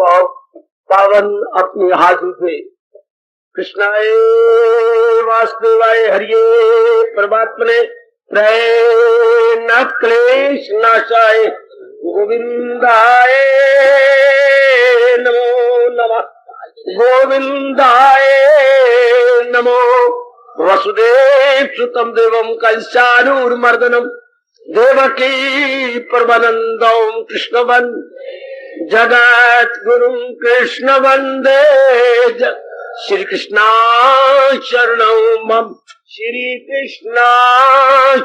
पावन अपनी हाथों से कृष्णाय वासुदेवाय हरिये परमात्मने न क्लेश नाशाय गोविंदाय नमो नमः गोविंदाय नमो वसुदेव सुतम देवम कंसानूर्मर्दनम देवकी परमानंदम कृष्णवन जगत गुरु कृष्ण वंदे श्री कृष्णा शरणं मम श्री कृष्णा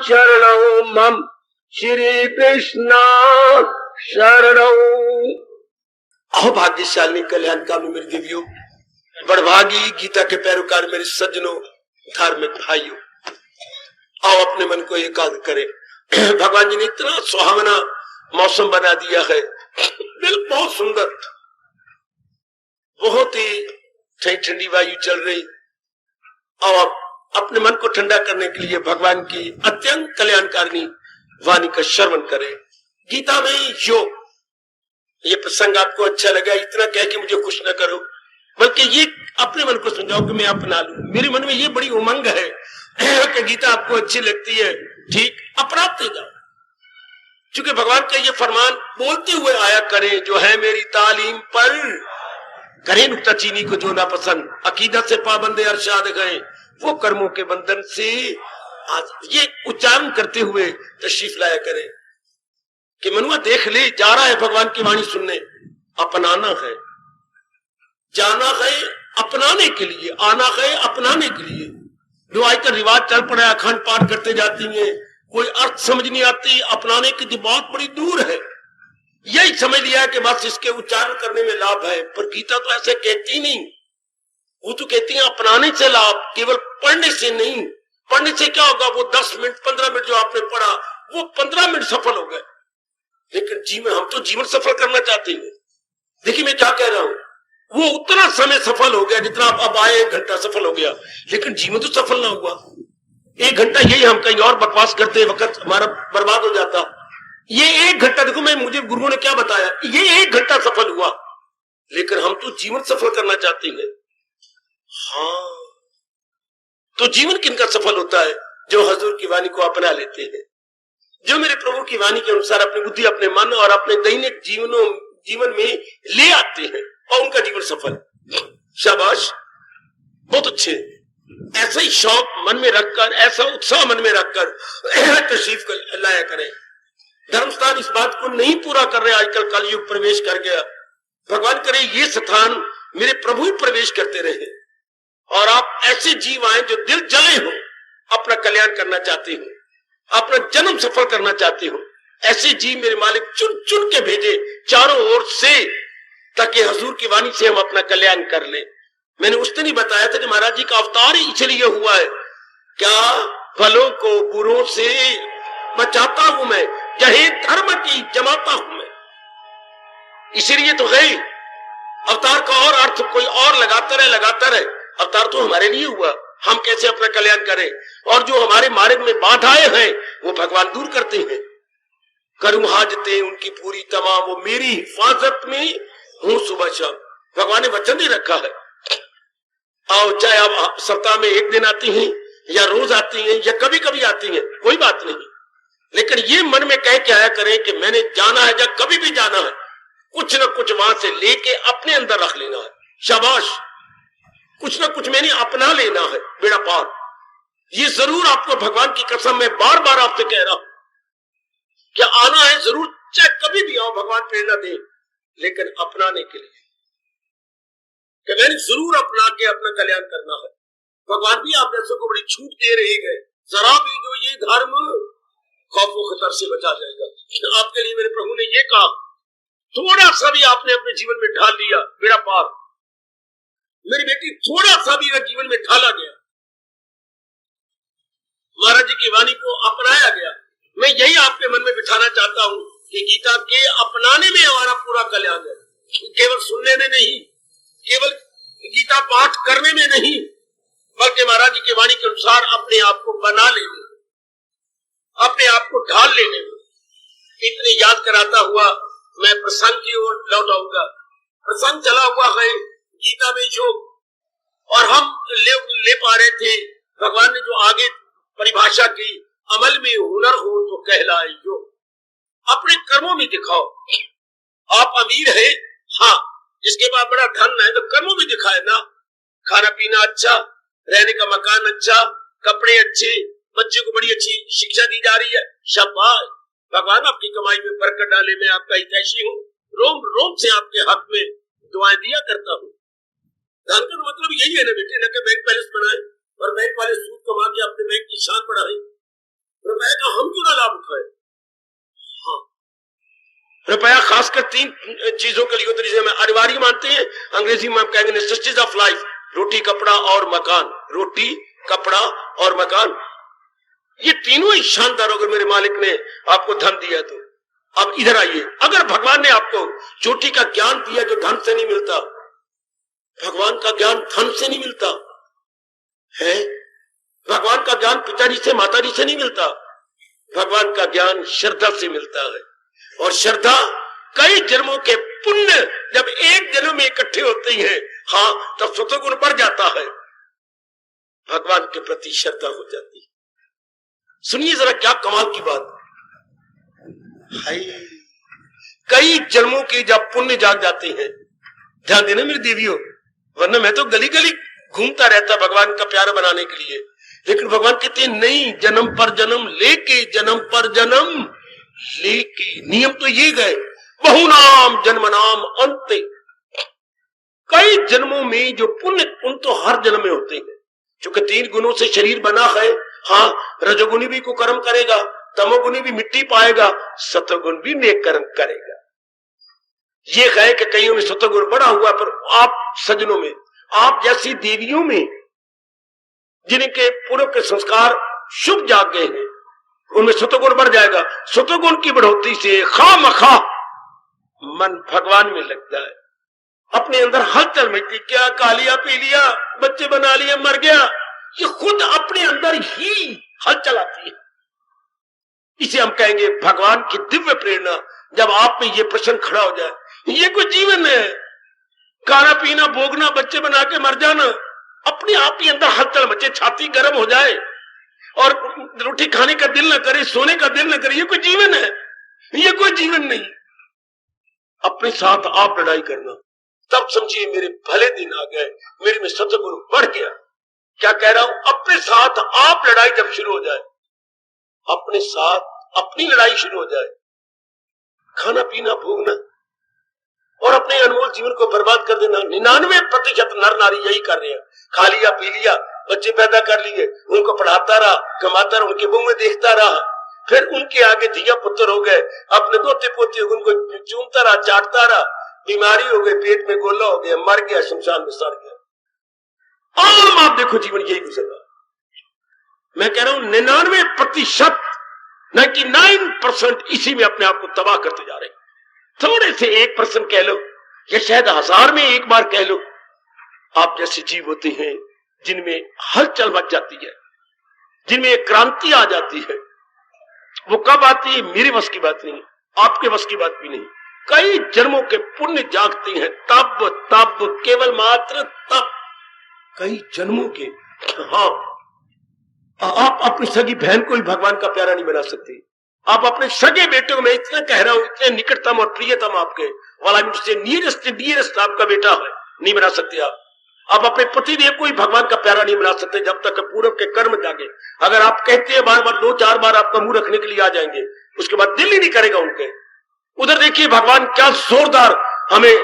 शरणं मम श्री कृष्णा शरणं। अहो भाग्यशाली कल्याणकामी मेरे देवियों, बड़भागी गीता के पैरोकार मेरे सज्जनों, धार्मिक भाइयों, आओ अपने मन को एकाग्र करें। भगवान जी ने इतना सुहावना मौसम बना दिया है, दिल बहुत सुंदर, बहुत ही ठंडी ठंडी वायु चल रही। और अपने मन को ठंडा करने के लिए भगवान की अत्यंत कल्याणकारिणी वाणी का श्रवण करें। गीता में योग, ये प्रसंग आपको अच्छा लगा, इतना कह के मुझे खुश न करो, बल्कि ये अपने मन को समझाओ कि मैं अपना लूं। मेरे मन में ये बड़ी उमंग है कि गीता आपको अच्छी लगती है, ठीक, अपनाते जाओ। क्योंकि भगवान का ये फरमान बोलते हुए आया करें, जो है मेरी तालीम पर करें नुक्ताचीनी को जो ना पसंद, अकीदत से पाबंदे अरशाद गए, वो कर्मों के बंधन से आज ये उच्चारण करते हुए तशरीफ लाया करें कि मनुआ देख ले, जा रहा है भगवान की वाणी सुनने, अपनाना है, जाना है अपनाने के लिए, आना है अपनाने के लिए। जो आजकल रिवाज चल पड़ा है, अखंड पाठ करते जाती है, कोई अर्थ समझ नहीं आती, अपनाने की तो बहुत बड़ी दूर है। यही समझ लिया कि बस इसके उच्चारण करने में लाभ है, पर गीता तो ऐसे कहती नहीं। वो तो कहती है अपनाने से लाभ, केवल पढ़ने से नहीं। पढ़ने से क्या होगा, वो 10 मिनट 15 मिनट जो आपने पढ़ा, वो 15 मिनट सफल हो गए। लेकिन जीवन, हम तो जीवन सफल करना चाहते हैं। देखिए मैं क्या कह रहा हूं, वो उतना समय सफल हो गया जितना अब आए 1 घंटा सफल हो गया, लेकिन जीवन तो सफल ना हुआ। 1 घंटा यही हम कहीं और बकवास करते वक्त हमारा बर्बाद हो जाता। ये 1 घंटा, देखो मैं, मुझे गुरुओं ने क्या बताया, ये 1 घंटा सफल हुआ, लेकिन हम तो जीवन सफल करना चाहते हैं। हाँ, तो जीवन किनका सफल होता है? जो हजूर की वाणी को अपना लेते हैं, जो मेरे प्रभु की वाणी के अनुसार अपनी बुद्धि, अपने मन और अपने दैनिक जीवन में ले आते हैं, और उनका जीवन सफल। शाबाश, बहुत अच्छे। ऐसा ही शौक मन में रखकर, ऐसा उत्साह मन में रखकर तशरीफ लाया करें। धर्मस्थान इस बात को नहीं पूरा कर रहे, आजकल कलयुग प्रवेश कर गया। भगवान करे ये स्थान मेरे प्रभु ही प्रवेश करते रहे, और आप ऐसे जीव आए जो दिल जले हो, अपना कल्याण करना चाहते हो, अपना जन्म सफल करना चाहते हो। ऐसे जीव मेरे मालिक चुन चुन के भेजे चारों ओर से, ताकि हजूर की वाणी से हम अपना कल्याण कर ले। मैंने उस दिन ही बताया था कि महाराज जी का अवतार ही इसलिए हुआ है, क्या भलों को बुरों से बचाता हूं मैं, यही धर्म की जमाता हूं मैं। इसलिए तो गई अवतार का और अर्थ कोई और लगाता रहे। अवतार तो हमारे लिए हुआ, हम कैसे अपना कल्याण करें, और जो हमारे मार्ग में बाधाएं हैं वो भगवान दूर करते हैं। करूं हाजते उनकी पूरी तमाम, वो मेरी हिफाजत में हूं सुबह शाम। भगवान ने वचन दे रखा है। आओ, चाहे आप सप्ताह में 1 दिन आती हैं, या रोज आती हैं, या कभी कभी आती हैं, कोई बात नहीं, लेकिन ये मन में कह के आया करें कि मैंने जाना है, जब कभी भी जाना है, कुछ न कुछ वहां से लेके अपने अंदर रख लेना है। शाबाश, कुछ न कुछ मैंने अपना लेना है, बेड़ा पार। ये जरूर आपको भगवान की कसम मैं बार बार आपसे कह रहा हूं कि आना है जरूर, चाहे कभी भी आओ, भगवान प्रेरणा दे, लेकिन अपनाने के लिए कि मैंने जरूर अपना के अपना कल्याण करना है। भगवान भी आप जैसे को बड़ी छूट दे रहे हैं, जरा भी जो ये धर्म खौफ व खतर से बचा जाएगा। आपके लिए मेरे प्रभु ने ये कहा, थोड़ा सा भी आपने अपने जीवन में ढाल लिया, बेड़ा पार। मेरी बेटी, थोड़ा सा भी जीवन में ढाला गया, महाराज जी की वाणी को अपनाया गया, मैं यही आपके मन में बिठाना चाहता हूं कि गीता के अपनाने में हमारा पूरा कल्याण है। केवल सुनने में नहीं, केवल गीता पाठ करने में नहीं, बल्कि महाराज जी की वाणी के अनुसार अपने आप को बना लेने, अपने आप को ढाल लेने में। इतने याद कराता हुआ मैं प्रसंग की ओर लौट आऊंगा। प्रसंग चला हुआ है गीता में योग, और हम ले पा रहे थे। भगवान ने जो आगे परिभाषा की, अमल में हुनर हो तो कहलाए योग। अपने कर्मों में दिखाओ। आप अमीर है, हाँ, जिसके पास बड़ा धन है तो कर्मों में दिखाए ना। खाना पीना अच्छा, रहने का मकान अच्छा, कपड़े अच्छे, बच्चे को बड़ी अच्छी शिक्षा दी जा रही है, शाबाश, भगवान आपकी कमाई में बरकत डाले। मैं आपका हितैषी हूँ, रोम रोम से आपके हक में दुआएं दिया करता हूँ। धन का मतलब यही है ना बेटे, न कि बैंक बैलेंस बनाए और बैंक वाले सूद कमा के अपने बैंक की शान बढ़ाए। रुपए का हम क्यों ना लाभ उठाए? हाँ, रुपया खासकर 3 चीजों के लिए होता है जिसे हम अनिवार्य मानते हैं। अंग्रेजी में हम कहेंगे नेसेसिटीज ऑफ लाइफ, रोटी कपड़ा और मकान। रोटी कपड़ा और मकान, ये तीनों ही शानदार। अगर मेरे मालिक ने आपको धन दिया तो अब इधर आइए, अगर भगवान ने आपको चोटी का ज्ञान दिया जो धन से नहीं मिलता, भगवान का ज्ञान धन से नहीं मिलता है, भगवान का ज्ञान पिताजी से माताजी से नहीं मिलता, भगवान का ज्ञान श्रद्धा से मिलता है। और श्रद्धा कई जन्मों के पुण्य जब एक जन्म में इकट्ठे होते हैं, हाँ, तब स्वतः गुण बढ़ जाता है, भगवान के प्रति श्रद्धा हो जाती है। सुनिए जरा क्या कमाल की बात है, कई जन्मों के जब पुण्य जाग जाते हैं, ध्यान देना मेरी देवियों, वरना मैं तो गली गली घूमता रहता भगवान का प्यारा बनाने के लिए। लेकिन भगवान कहते हैं नहीं, जन्म पर जन्म लेके, जन्म पर जन्म लेके, नियम तो ये गए, बहु नाम जन्म नाम अंते। कई जन्मों में जो पुण्य, उन तो हर जन्म में होते हैं, क्योंकि 3 गुणों से शरीर बना है। हाँ, रजोगुणी भी कुकर्म करेगा, तमोगुणी भी मिट्टी पाएगा, सतोगुण भी नेक कर्म करेगा। ये है कि कईयों में सतोगुण बड़ा हुआ, पर आप सज्जनों में, आप जैसी देवियों में जिनके पूर्व के संस्कार शुभ जाग गए हैं, उनमें सतोगुण बढ़ जाएगा। सतोगुण की बढ़ोतरी से खामखा मन भगवान में लगता है, अपने अंदर हलचल मचती, क्या खा लिया पी लिया, बच्चे बना लिए, मर गया, ये खुद अपने अंदर ही हलचल आती है। इसे हम कहेंगे भगवान की दिव्य प्रेरणा। जब आप में ये प्रश्न खड़ा हो जाए, ये कोई जीवन है, खाना पीना भोगना, बच्चे बना के मर जाना, अपने आप ही अंदर हलचल मचे, छाती गर्म हो जाए और रोटी खाने का दिल न करे, सोने का दिल न करे, ये कोई जीवन है? ये कोई जीवन नहीं। अपने साथ आप लड़ाई करना, तब समझिए मेरे भले दिन आ गए, मेरे में सतगुण बढ़ गया। क्या कह रहा हूं? अपने साथ आप लड़ाई जब शुरू हो जाए, अपने साथ अपनी लड़ाई शुरू हो जाए, खाना पीना भोगना और अपने अनमोल जीवन को बर्बाद कर देना। 99% नर नारी यही कर रहे हैं। खा लिया पी लिया, बच्चे पैदा कर लिए, उनको पढ़ाता रहा, कमाता रहा, उनके मुंह में देखता रहा, फिर उनके आगे धिया पुत्र हो गए, अपने दोते पोते उनको चूमता रहा, चाटता रहा, बीमारी हो गई, पेट में गोला हो गया, मर गया, शमशान में सड़ गया। आम आप देखो जीवन यही गुजरा। मैं कह रहा हूं 99%, 99% इसी में अपने आप को तबाह करते जा रहे हैं। थोड़े से 1% कह लो, या शायद 1000 में एक बार कह लो, आप जैसे जीव होते हैं जिनमें हलचल मच जाती है, जिनमें एक क्रांति आ जाती है। वो कब आती है? मेरे बस की बात नहीं, आपके बस की बात भी नहीं। कई जन्मों के पुण्य जागते हैं, तब तब केवल मात्र तब, कई जन्मों के। हाँ, आप अपनी सगी बहन को भी भगवान का प्यारा नहीं बना सकते। आप अपने सगे बेटे को, मैं इतना कह रहा हूं, इतने निकटतम और प्रियतम आपके वाला मुझसे नियरेस्ट डियरेस्ट आपका बेटा है, नहीं बना सकते आप अपने पति देव को ही भगवान का प्यारा नहीं बना सकते जब तक पूर्व के कर्म जागे। अगर आप कहते हैं बार बार 2-4 बार आपका मुंह रखने के लिए आ जाएंगे, उसके बाद दिल ही नहीं करेगा उनके। उधर देखिए भगवान क्या जोरदार हमें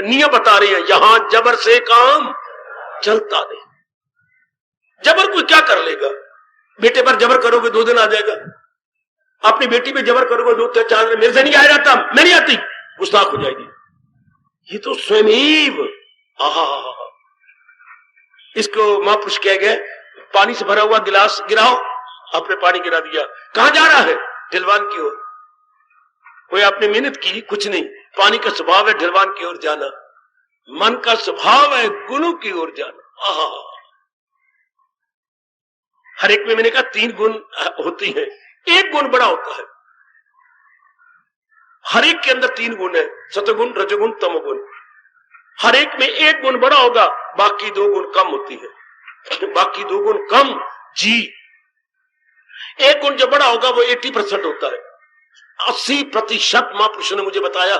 नियम बता रहे हैं, यहां जबर से काम चलता नहीं। जबर कोई क्या कर लेगा? बेटे पर जबर करोगे 2 दिन आ जाएगा, अपनी बेटी पे जबर करोगे 2-4 दिन, मेरे से नहीं आ जाता, मैं नहीं आती, गुस्ताख हो जाएगी। ये तो स्वयं इसको महापुरुष कह गए, पानी से भरा हुआ गिलास गिराओ, आपने पानी गिरा दिया, कहां जा रहा है? ढलवान की ओर। कोई आपने मेहनत की? कुछ नहीं। पानी का स्वभाव है ढलवान की ओर जाना, मन का स्वभाव है गुणों की ओर जाना। हर एक में मैंने कहा 3 गुण होती हैं, एक गुण बड़ा होता है। हर एक के अंदर 3 गुण है, सतगुण, रजोगुण, तमोगुण। हर एक में एक गुण बड़ा होगा, बाकी 2 गुण कम होती है, बाकी 2 गुण कम जी। एक गुण जो बड़ा होगा वो 80% होता है, 80%। महापुरुषों ने मुझे बताया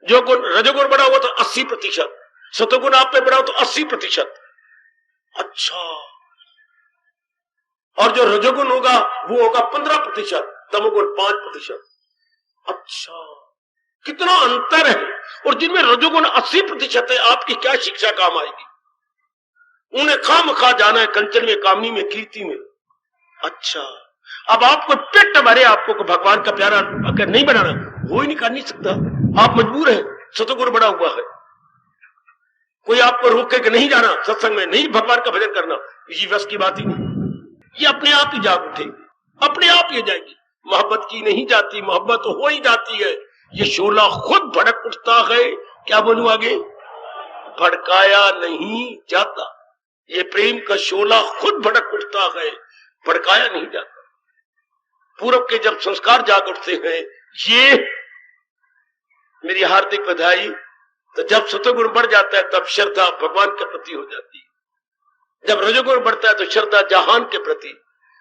जो गुण रजोगुण बड़ा होगा तो 80%, सतोगुण आप में बड़ा हो तो 80%। अच्छा, और जो रजोगुण होगा वो होगा 15%, तमोगुण 5%। अच्छा, कितना अंतर है। और जिनमें रजोगुण 80% है, आपकी क्या शिक्षा काम आएगी? उन्हें खामखा जाना है कंचन में, कामनी में, कीर्ति में। अच्छा, अब आपको पेट भरे आपको को भगवान का प्यारा अगर नहीं बनाना, वो ही नहीं कर नहीं सकता, आप मजबूर है, सतोगुण बड़ा हुआ है। कोई आपको रोके कि नहीं जाना सत्संग में, नहीं भगवान का भजन करना, ये बस की बात ही नहीं। ये अपने आप ही जाग उठेगी, अपने आप ही जाएगी। मोहब्बत की नहीं जाती, मोहब्बत हो ही जाती है। ये शोला खुद भड़क उठता है। क्या बोलूं आगे? भड़काया नहीं जाता। ये प्रेम का शोला खुद भड़क उठता है, भड़काया नहीं जाता। पूरब के जब संस्कार जाग उठते हैं, ये मेरी हार्दिक बधाई। तो जब सतोगुण बढ़ जाता है तब श्रद्धा भगवान के प्रति हो जाती है। जब रजोगुण बढ़ता है तो श्रद्धा जहान के प्रति,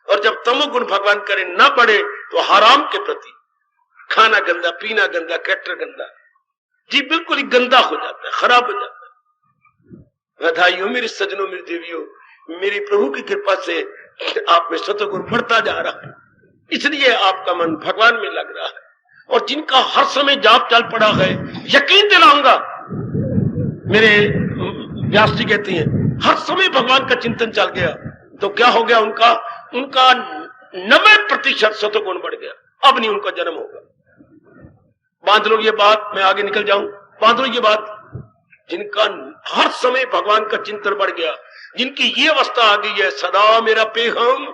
और जब तमोगुण भगवान करे न बढ़े तो हराम के प्रति। खाना गंदा, पीना गंदा, कैरेक्टर गंदा, जी बिल्कुल ही गंदा हो जाता है, खराब हो जाता है। बधाइयों मेरे सजनों, मेरी देवियों, मेरी प्रभु की कृपा से आप में सतोगुण बढ़ता जा रहा है, इसलिए आपका मन भगवान में लग रहा है। और जिनका हर समय जाप चल पड़ा है, यकीन दिलाऊंगा, मेरे व्यास जी कहते हैं हर समय भगवान का चिंतन चल गया तो क्या हो गया? उनका 90% सतोगुण बढ़ गया। अब नहीं उनका जन्म होगा। बांध लो ये बात, मैं आगे निकल जाऊं, बांध लो ये बात। जिनका हर समय भगवान का चिंतन बढ़ गया, जिनकी ये अवस्था आ गई है, सदा मेरा पेहम,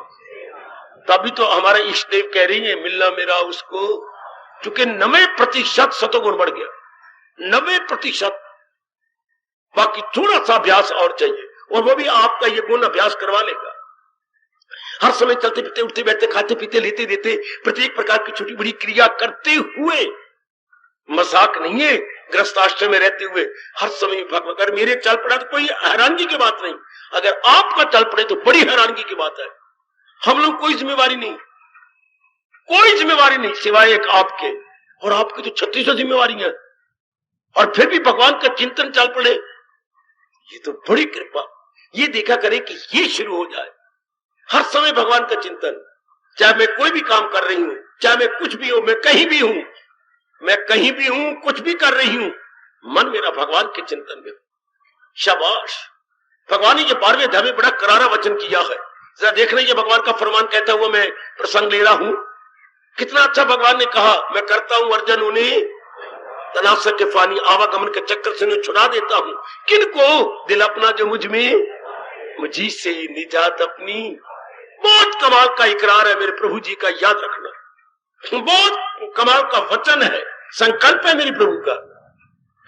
तभी तो हमारे इष्ट देव कह रही है मिलना मेरा उसको, क्योंकि 90% सतोगुण बढ़ गया, 90%। बाकी थोड़ा सा अभ्यास और चाहिए, और वो भी आपका ये गुण अभ्यास करवा लेगा। हर समय चलते फिरते, उठते बैठते, खाते पीते, लेते देते, प्रत्येक प्रकार की छोटी बड़ी क्रिया करते हुए, मजाक नहीं है, गृहस्थाश्रम में रहते हुए हर समय भगवान, अगर मेरे चल पड़ा तो कोई हैरानगी की बात नहीं, अगर आपका चल पड़े तो बड़ी हैरानगी की बात है। हम लोग कोई जिम्मेवारी नहीं, कोई जिम्मेवारी नहीं सिवाय एक आपके, और आपकी तो 36 जिम्मेवारी है, और फिर भी भगवान का चिंतन चल पड़े, ये तो बड़ी कृपा। ये देखा करे कि ये शुरू हो जाए, हर समय भगवान का चिंतन, चाहे मैं कोई भी काम कर रही हूं, चाहे मैं कुछ भी हूं, मैं कहीं भी हूं, मैं कहीं भी हूं, कुछ भी कर रही हूं, मन मेरा भगवान के चिंतन में। शाबाश, भगवान ने ये 12वें अध्याय में बड़ा करारा वचन किया है। जरा देख रहे, ये भगवान का फरमान कहता हुआ मैं प्रसंग ले रहा हूं। कितना अच्छा भगवान ने कहा, मैं करता हूं अर्जन उन्हें तनासक के फानी, आवागमन के चक्कर से उन्हें छुड़ा देता हूं। किनको? दिल अपना जो मुझ में, मुझी से निजात अपनी। बहुत कमाल का इकरार है मेरे प्रभु जी का, याद रखना, बहुत कमाल का वचन है, संकल्प है मेरे प्रभु का,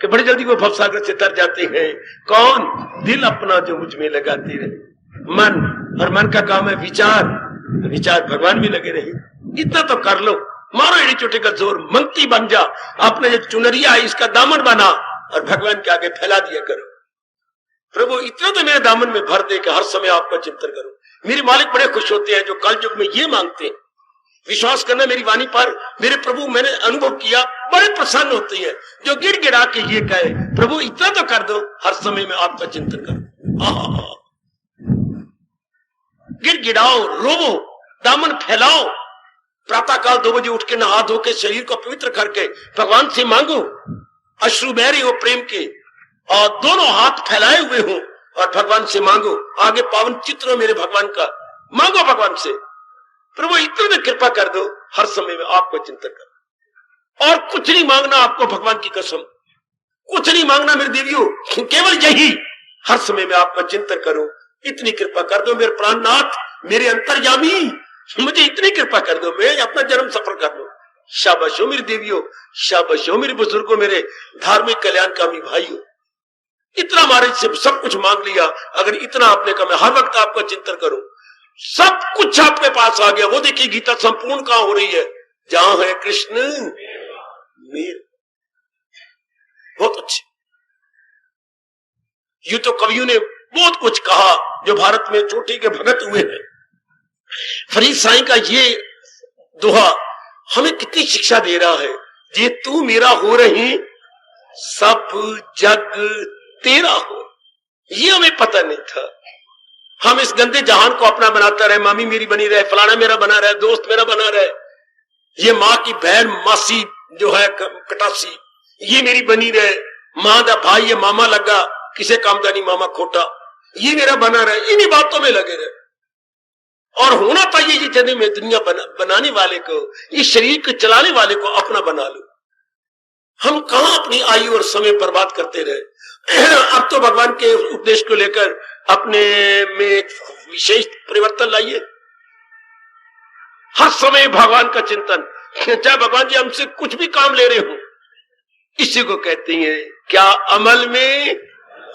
कि बड़ी जल्दी वो भवसागर से तर जाते हैं। कौन? दिल अपना जो मुझ में लगाते रहे। मन, और मन का काम है विचार, विचार भगवान में लगे रहे। इतना तो कर लो, मारो एड़ी चोटी का जोर, मंगती बन जा, आपने जो चुनरिया है इसका दामन बना और भगवान के आगे फैला दिया करो। प्रभु इतना तो मेरे दामन में भर दे कि हर समय आपका चिंतन करो। मेरे मालिक बड़े खुश होते हैं जो काल युग में ये मांगते हैं। विश्वास करना मेरी वाणी पर, मेरे प्रभु मैंने अनुभव किया, बड़े प्रसन्न होते हैं जो गिड़गिड़ा के ये कहे, प्रभु इतना तो कर दो, हर समय में आपका चिंतन करो। गिड़गिड़ाओ, रोवो, दामन फैलाओ, प्रातः काल 2 बजे उठ के नहा धो के शरीर को पवित्र करके भगवान से मांगो, अश्रु बह रहे हो प्रेम के, और दोनों हाथ फैलाए हुए हो और भगवान से मांगो। आगे पावन चित्र हो मेरे भगवान का, मांगो भगवान से, प्रभु इतना में कृपा कर दो, हर समय में आपको चिंतन करो। और कुछ नहीं मांगना आपको, भगवान की कसम, कुछ नहीं मांगना मेरे देवियों, केवल यही, हर समय में आपका चिंतन करो। इतनी कृपा कर दो मेरे प्राणनाथ, मेरे अंतर्यामी, मुझे इतनी कृपा कर दो, मैं अपना जन्म सफल कर दो। शाबाश हो मेरी देवियों, शाबाश हो मेरे बुजुर्गों, मेरे धार्मिक कल्याणकामी भाइयों, इतना महाराज से सब कुछ मांग लिया। अगर इतना आपने कहा मैं हर वक्त आपका चिंतन करूं, सब कुछ आपके पास आ गया। वो देखिए गीता संपूर्ण कहां हो रही है, जहां है कृष्ण मेर। बहुत अच्छे। यूं तो कवियों ने बहुत कुछ कहा जो भारत में चोटी के भगत हुए हैं। फरीद साईं का ये दोहा हमें कितनी शिक्षा दे रहा है। ये तू मेरा हो रही सब जग तेरा हो, ये हमें पता नहीं था। हम इस गंदे जहान को अपना बनाता रहे, मामी मेरी बनी रहे, फलाना मेरा बना रहे, दोस्त मेरा बना रहे, ये माँ की बहन मासी जो है कटासी ये मेरी बनी रहे, माँ दा भाई ये मामा लगा, किसे काम का नहीं मामा खोटा, ये मेरा बना रहे, इन्हीं बातों में लगे रहे। और होना चाहिए ये जब मैं दुनिया बनाने वाले को, इस शरीर को चलाने वाले को अपना बना लूं। हम कहां अपनी आयु और समय बर्बाद करते रहे। अब तो भगवान के उपदेश को लेकर अपने में एक विशेष परिवर्तन लाइए। हर समय भगवान का चिंतन, चाहे भगवान जी हमसे कुछ भी काम ले रहे हो, इसी को कहते हैं क्या अमल में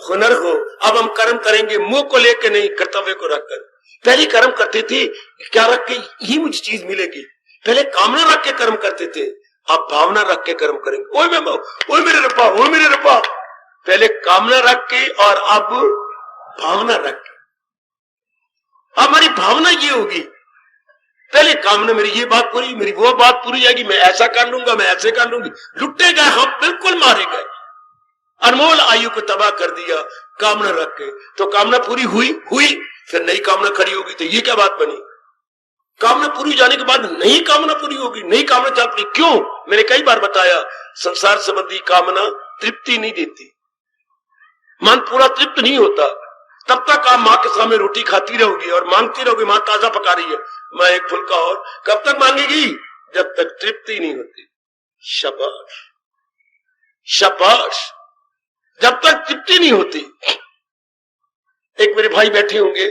हुनर हो। अब हम कर्म करेंगे मुंह को लेकर नहीं, कर्तव्य को रखकर। पहले कर्म करते थे क्या रख के ये मुझे चीज मिलेगी, पहले कामना रख के कर्म करते थे, अब भावना रख के कर्म करेंगे। ओए मेरे रब्बा, ओए मेरे रब्बा, पहले कामना रख के और अब भावना रख के। अब हमारी भावना ये होगी, पहले कामना मेरी ये बात पूरी, मेरी वो बात पूरी जाएगी, मैं ऐसा कर लूंगा, मैं ऐसे कर लूंगी। लुटे गए हम, बिल्कुल मारे गए, अनमोल आयु को तबाह कर दिया कामना रख के। तो कामना पूरी हुई, फिर नई कामना खड़ी होगी, तो ये क्या बात बनी। कामना पूरी जाने के बाद नई कामना पूरी होगी, नई कामना चल पड़ी। क्यों? मैंने कई बार बताया, संसार संबंधी कामना तृप्ति नहीं देती, मन पूरा तृप्त नहीं होता। तब तक आप माँ के सामने रोटी खाती रहोगी और मांगती रहोगी, माँ ताजा पका रही है, माँ एक फुल्का और। कब तक मांगेगी? जब तक तृप्ति नहीं होती। शाबाश शाबाश, जब तक तृप्ति नहीं होती। एक मेरे भाई बैठे होंगे,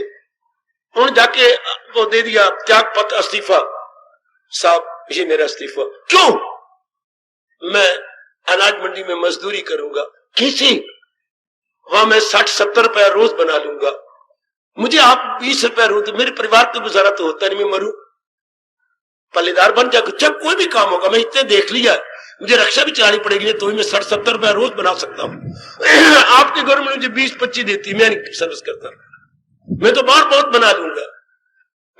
उन्होंने जाके वो दे दिया त्याग पत्र, इस्तीफा, साहब ये मेरा इस्तीफा। क्यों? मैं अनाज मंडी में मजदूरी करूंगा। कैसे? वहां मैं 60-70 रुपया रोज बना लूंगा, मुझे आप 20 रुपया रोज, मेरे परिवार को गुजारा तो होता नहीं, मैं मरूं, पल्लेदार बन जाकर जब कोई भी काम होगा। मैं इतने देख लिया, मुझे रक्षा भी चलानी पड़ेगी तो मैं 60-70 रुपया रोज बना सकता हूं। आपके घर में मुझे 20-25 देती, मैं नहीं सर्विस करता, मैं तो बार बहुत बना लूंगा,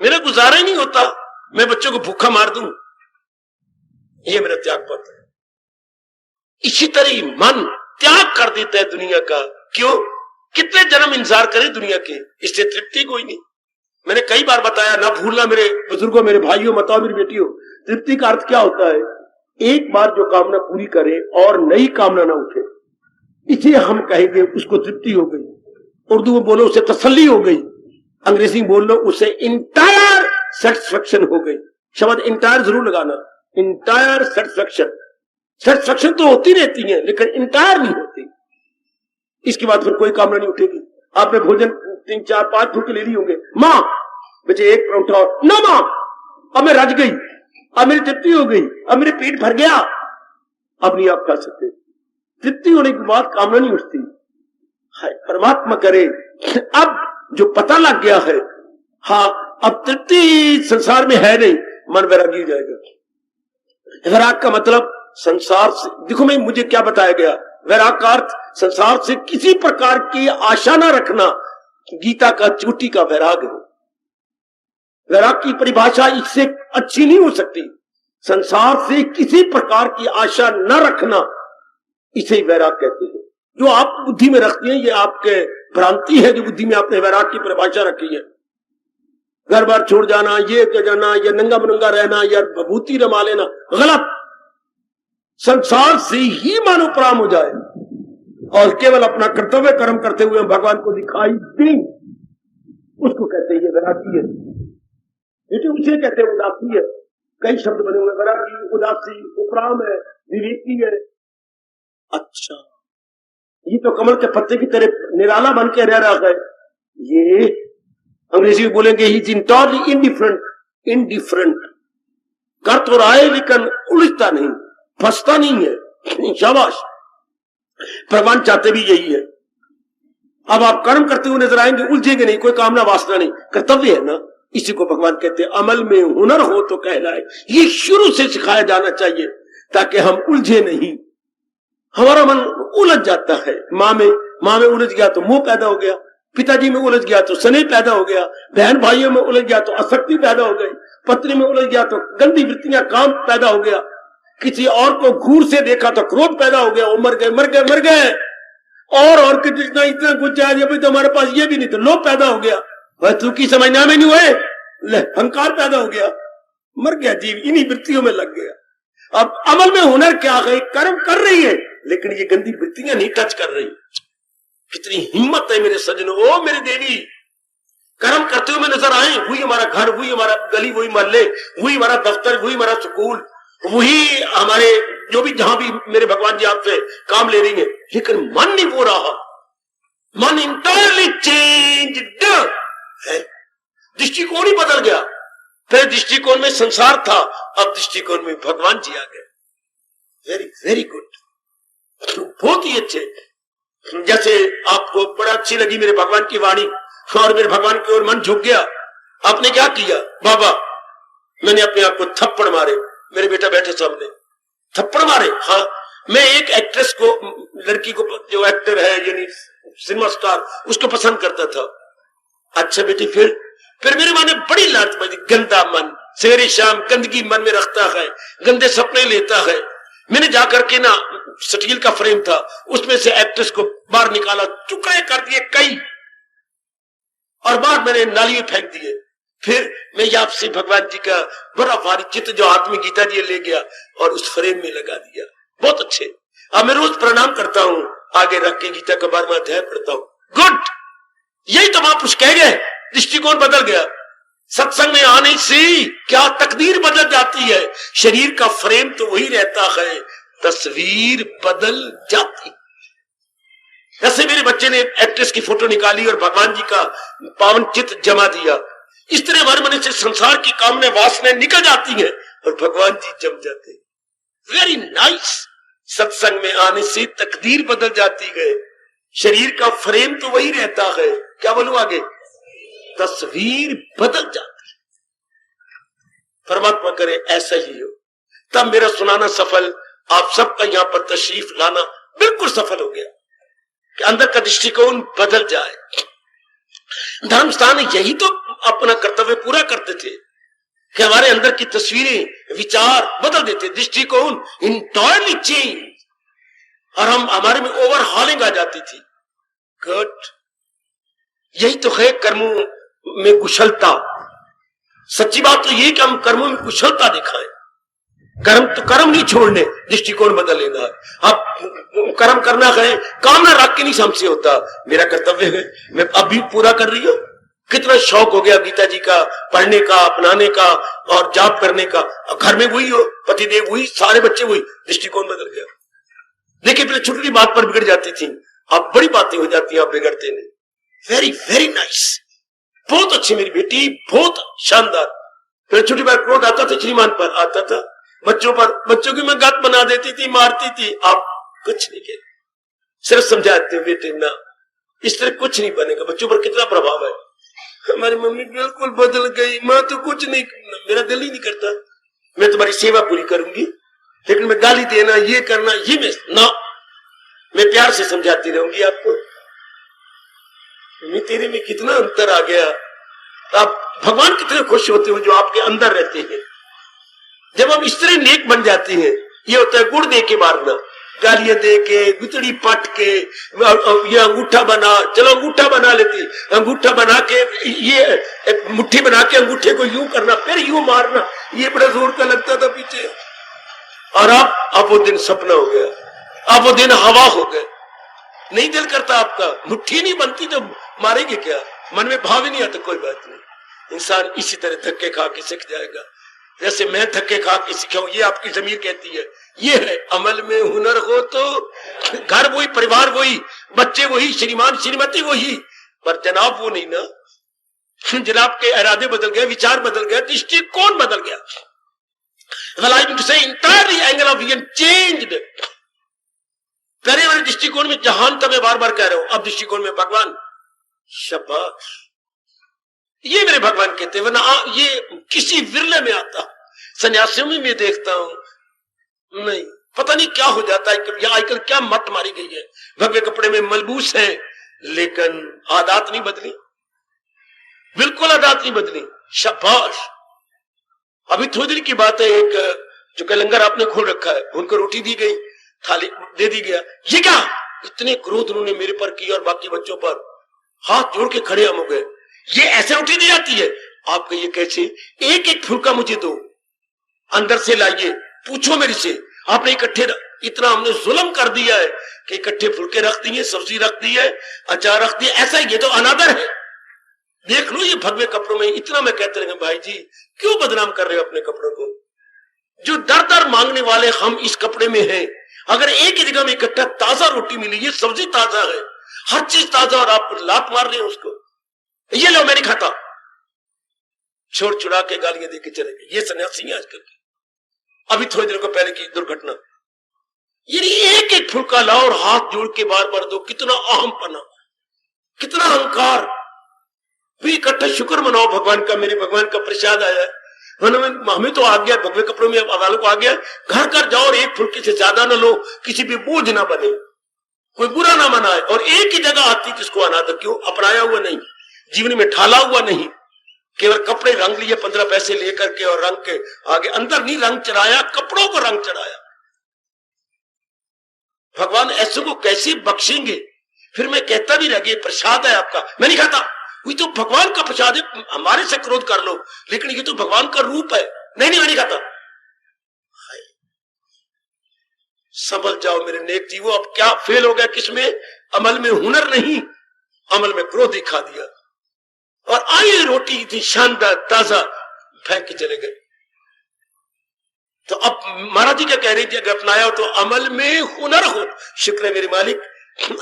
मेरा गुजारा ही नहीं होता, मैं बच्चों को भूखा मार दूं। ये मेरा त्याग पत्र है। इसी तरह मन त्याग कर देता है दुनिया का। क्यों? कितने जन्म इंतजार करें दुनिया के, इससे तृप्ति कोई नहीं। मैंने कई बार बताया, ना भूलना मेरे बुजुर्गों, मेरे भाइयों, बताओ मेरी बेटियों, तृप्ति का अर्थ क्या होता है? एक बार जो कामना पूरी करे और नई कामना ना उठे, इसे हम कहेंगे उसको तृप्ति हो गई। उर्दू में बोलो उसे तसल्ली हो गई, अंग्रेजी में बोल लो उसे इंटायर सेटिस्फेक्शन हो गई। शब्द इंटायर जरूर लगाना, इंटायर सेटिस्फेक्शन। सेटिस्फेक्शन तो होती रहती है लेकिन इंटायर नहीं होती। इसके बाद फिर कोई कामना नहीं उठेगी। आपने भोजन 3-4-5 फुल्के ले लिए होंगे, माँ बच्चे एक परोठा और, ना माँ अब मैं रज गई, अब मेरी तृप्ति हो गई, अब मेरे पेट भर गया, अब नहीं आप खा सकते। तृप्ति होने के बाद कामना नहीं उठती। परमात्मा करे, अब जो पता लग गया है, हाँ अब तृप्ति संसार में है नहीं, मन वैरागी हो जाएगा। वैराग का मतलब संसार से, देखो मैं मुझे क्या बताया गया, वैराग का अर्थ संसार से किसी प्रकार की आशा ना रखना, गीता का चोटी का वैराग है। वैराग की परिभाषा इससे अच्छी नहीं हो सकती। संसार से किसी प्रकार की आशा न रखना, इसे वैराग कहते हैं। जो आप बुद्धि में रखते हैं ये आपके भ्रांति है, जो बुद्धि में आपने वैराग की परिभाषा रखी है। घर बार छोड़ जाना, ये कर जाना, या नंगा बनंगा रहना, या भभूति रमा लेना, गलत। संसार से ही मानोपराम हो जाए और केवल अपना कर्तव्य कर्म करते हुए भगवान को दिखाई दें, उसको कहते हैं ये वैरागी है। उसे कहते हैं उदासी है। कई शब्द बने हुए, वैरागी, उदासी, उपराम है, विवेकी है। अच्छा, ये तो कमल के पत्ते की तरह निराला बन के रह रहा है। ये अंग्रेजी में बोलेंगे ही इज इंटरली इंडिफरेंट। कर तो रहा है लेकिन उलझता नहीं, फंसता नहीं है। शाबाश, भगवान चाहते भी यही है। अब आप कर्म करते हुए नजर आएंगे, उलझेंगे नहीं, कोई कामना वासना नहीं, कर्तव्य है ना। इसी को भगवान कहते हैं अमल में हुनर हो तो कहलाए। ये शुरू से सिखाया जाना चाहिए ताकि हम उलझे नहीं। हमारा मन उलझ जाता है। माँ में उलझ गया तो मोह पैदा हो गया, पिताजी में उलझ गया तो स्नेह पैदा हो गया, बहन भाइयों में उलझ गया तो आसक्ति पैदा हो गई, पत्नी में उलझ गया तो गंदी वृत्तियां, काम पैदा हो गया, किसी और को घूर से देखा तो क्रोध पैदा हो गया, वो मर गए और इतना कुछ है, अभी तो हमारे पास ये भी नहीं, तो लोभ पैदा हो गया, वह तू की समझना में नहीं हुए, अहंकार पैदा हो गया, मर गया जीव, इन्हीं वृत्तियों में लग गया। अब अमल में हुनर क्या है, कर्म कर रही है लेकिन ये गंदी वृत्तियां नहीं टच कर रही। कितनी हिम्मत है मेरे सज्जनों, ओ मेरी देवी, कर्म करते हुए नजर आए, वही हमारा घर, वही हमारा गली, वही मोहल्ले, वही हमारा दफ्तर, वही हमारा स्कूल, वही हमारे जो भी जहां भी मेरे भगवान जी आपसे काम ले रही है, लेकिन मन नहीं हो रहा, मन इंटायरली चेंज्ड है, दृष्टिकोण ही बदल गया। पहले दृष्टिकोण में संसार था, अब दृष्टिकोण में भगवान जी आ गए। वेरी वेरी गुड, बहुत ही अच्छे। जैसे आपको बड़ा अच्छी लगी मेरे भगवान की वाणी और मेरे भगवान की ओर मन झुक गया, आपने क्या किया? बाबा मैंने अपने आप को थप्पड़ मारे, मेरे बेटा बैठे सामने, थप्पड़ मारे। हाँ, मैं एक एक्ट्रेस को, लड़की को, जो एक्टर है यानी सिनेमा स्टार, उसको पसंद करता था। अच्छा बेटी, फिर मेरे मन में बड़ी लालच बनी, गंदा मन सवेरे शाम गंदगी मन में रखता है, गंदे सपने लेता है। मैंने जाकर के ना, स्टील का फ्रेम था, उसमें से एक्ट्रेस को बाहर निकाला, टुकड़े कर दिए कई, और बाहर मैंने नाली में फेंक दिए। फिर मैं आपसे भगवान जी का बड़ा भारी चित्र जो हाथ में गीता जी ले गया और उस फ्रेम में लगा दिया। बहुत अच्छे। अब मैं रोज प्रणाम करता हूं, आगे रख के गीता का 12वां अध्याय पढ़ता हूं। गुड, यही तो महापुरुष कह गए, दृष्टिकोण बदल गया। सत्संग में आने से क्या तकदीर बदल जाती है। शरीर का फ्रेम तो वही रहता है, तस्वीर बदल जाती। जैसे मेरे बच्चे ने एक्ट्रेस की फोटो निकाली और भगवान जी का पावन चित्र जमा दिया, इस तरह हमारे मन से संसार की कामने वासनाएं निकल जाती हैं और भगवान जी जम जाते हैं। Very nice. सत्संग में आने से तकदीर बदल जाती है, शरीर का फ्रेम तो वही रहता है, क्या बोलूं आगे, तस्वीर बदल जाती है। परमात्मा करे ऐसा ही हो। तब मेरा सुनाना सफल, आप सबका यहां पर तशरीफ लाना बिल्कुल सफल हो गया कि अंदर का दृष्टिकोण बदल जाए। धर्म स्थान यही तो अपना कर्तव्य पूरा करते थे कि हमारे अंदर की तस्वीरें, विचार बदल देते, दृष्टिकोण इंटायरली चेंज, और हमारे में ओवरहॉलिंग आ जाती थी। गुड, यही तो है कर्मों में कुशलता। सच्ची बात तो यही कि हम कर्मों में कुशलता दिखाएं। कर्म नहीं छोड़ने, दृष्टिकोण बदल लेना है। अब कर्म करना है, काम ना रख के नहीं हमसे होता। मेरा कर्तव्य है, मैं अभी पूरा कर रही हूं। कितना शौक हो गया गीता जी का पढ़ने का, अपनाने का और जाप करने का। घर में वही हो, पतिदेव वही, सारे बच्चे वही, दृष्टिकोण बदल गया। देखिए पहले छोटी छोटी बात पर बिगड़ जाती थी, अब बड़ी बातें हो जाती हैं, आप बिगड़ते नहीं। वेरी वेरी नाइस, बहुत अच्छी मेरी बेटी, बहुत शानदार। फिर छोटी बात क्रोध आता था, श्रीमान पर आता था, बच्चों पर, बच्चों की मैं गात बना देती थी, मारती थी। आप कुछ नहीं कहते, सिर्फ समझाते हो बेटे ना, इस तरह कुछ नहीं बनेगा। बच्चों पर कितना प्रभाव है। हमारी मम्मी बिल्कुल बदल गई, मैं तो कुछ नहीं, मेरा दिल ही नहीं करता, मैं तुम्हारी सेवा पूरी करूंगी, लेकिन मैं गाली देना, ये करना, ये मैं प्यार से समझाती रहूंगी आपको। मैं तेरे में कितना अंतर आ गया। आप भगवान कितने खुश होते हो जो आपके अंदर रहते हैं। जब हम इस तरह नेक बन जाती हैं, ये होता है गुड़ दे के मारना, गालियां दे के, गुतड़ी पट के, ये अंगूठा बना, चलो अंगूठा बना लेती, अंगूठा बना के, ये मुट्ठी बना के अंगूठे को यूं करना, फिर यूं मारना, ये बड़ा जोर का लगता था पीछे। और अब वो दिन सपना हो गया, अब वो दिन हवा हो गए। नहीं दिल करता आपका, मुट्ठी नहीं बनती तो मारेंगे क्या, मन में भाव ही नहीं आता। कोई बात नहीं, इंसान इसी तरह धक्के खा के सीख जाएगा, जैसे मैं धक्के खा के सीखा हूं। ये आपकी जमीर कहती है, ये है अमल में हुनर हो तो घर वही, परिवार वही, बच्चे वही, श्रीमान श्रीमती वही, पर जनाब वो नहीं ना। जनाब के इरादे बदल गए, विचार बदल गया, दृष्टिकोण बदल गया। Well, I to say entirely angle of vision changed. पहले वाले दृष्टिकोण में जहान था, मैं बार बार कह रहा हूं, अब दृष्टिकोण में भगवान। शाबाश, ये मेरे भगवान कहते हैं, वरना ये किसी विरले में आता। सन्यासियों में मैं देखता हूं, नहीं, पता नहीं क्या हो जाता है, या आजकल क्या मत मारी गई है, भगवे कपड़े में मलबूस है, लेकिन आदत नहीं बदली, बिल्कुल आदत नहीं बदली। शाबाश। अभी थोड़ी देर की बात है, एक जो के लंगर आपने खोल रखा है, उनको रोटी दी गई, थाली दे दी गया, ये क्या, इतने क्रोध उन्होंने मेरे पर किया और बाकी बच्चों पर, हाथ जोड़ के खड़े हम हो गए, ये ऐसे रोटी दी जाती है? आप कहिए कैसे? एक एक फुलका मुझे दो, अंदर से लाइए, पूछो मेरे से, आपने इकट्ठे, इतना हमने जुल्म कर दिया है कि इकट्ठे फुलके रख दिए, सब्जी रख दी है, अचार रख दिया, ऐसा ये तो अनादर है। देख लो ये भगवे कपड़ों में, इतना मैं कहते रहे भाई जी क्यों बदनाम कर रहे हो अपने कपड़ों को, जो दर दर मांगने वाले हम इस कपड़े में हैं। अगर एक ही जगह में इकट्ठा ताजा रोटी मिली, ये सब्जी ताजा है, हर चीज ताजा, और आप लात मार रहे हैं उसको, ये लो मैं नहीं खाता, छोड़ छुड़ा के गालियां देके चले गए। ये सन्यासी है आजकल के। अभी थोड़ी देर को पहले की दुर्घटना, ये एक एक फुलका लाओ और हाथ जोड़ के बार बार दो, कितना अहम पना, कितना अहंकार। भी इकट्ठा शुक्र मनाओ भगवान का, मेरे भगवान का प्रसाद आया है। हमें तो आ गया, भगवे कपड़ों में वालों को आ गया, घर घर जाओ और एक फुलके से ज्यादा ना लो, किसी पे बोझ ना बने, कोई बुरा ना मनाए, और एक ही जगह आती किसको अनादर, क्यों? अपनाया हुआ नहीं, जीवन में ढाला हुआ नहीं, केवल कपड़े रंग लिए 15 पैसे लेकर के और रंग के आगे, अंदर नहीं रंग चढ़ाया, कपड़ों को रंग चढ़ाया। भगवान ऐसे को कैसे बख्शेंगे? फिर मैं कहता भी रह गया प्रसाद है आपका, मैं नहीं खाता, वही तो भगवान का प्रसाद है, हमारे से क्रोध कर लो, लेकिन ये तो भगवान का रूप है, नहीं मैं नहीं खाता। संभल जाओ मेरे नेक जीवो। अब क्या फेल हो गया किसमें? अमल में हुनर नहीं, अमल में क्रोध दिखा दिया, और आई रोटी थी शानदार ताजा, फेंक के चले गए। तो अब महाराज जी क्या कह रहे थे, अगर अपनाया हो तो अमल में हुनर हो। शुक्र है मेरे मालिक,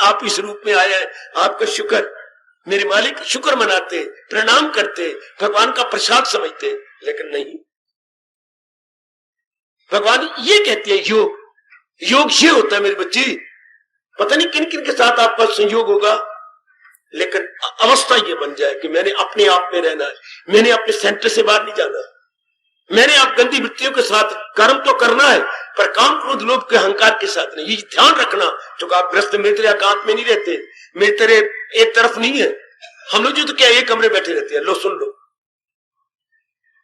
आप इस रूप में आए हैं, आपका शुक्र मेरे मालिक। शुक्र मनाते, प्रणाम करते, भगवान का प्रसाद समझते, लेकिन नहीं। भगवान ये कहते हैं योग, योग ये होता है मेरे बच्चे, पता नहीं किन किन के साथ आपका संयोग होगा, लेकिन अवस्था ये बन जाए कि मैंने अपने आप में रहना है, मैंने अपने सेंटर से बाहर नहीं जाना, मैंने आप गंदी वृत्तियों के साथ कर्म तो करना है, पर काम क्रोध लोभ के अहंकार के साथ नहीं। ये ध्यान रखना, जो आप ग्रस्त में तेरे एकांत में नहीं रहते, मेरे तेरे एक तरफ नहीं है। हम लोग जो तो क्या एक कमरे बैठे रहते हैं, लो सुन लो,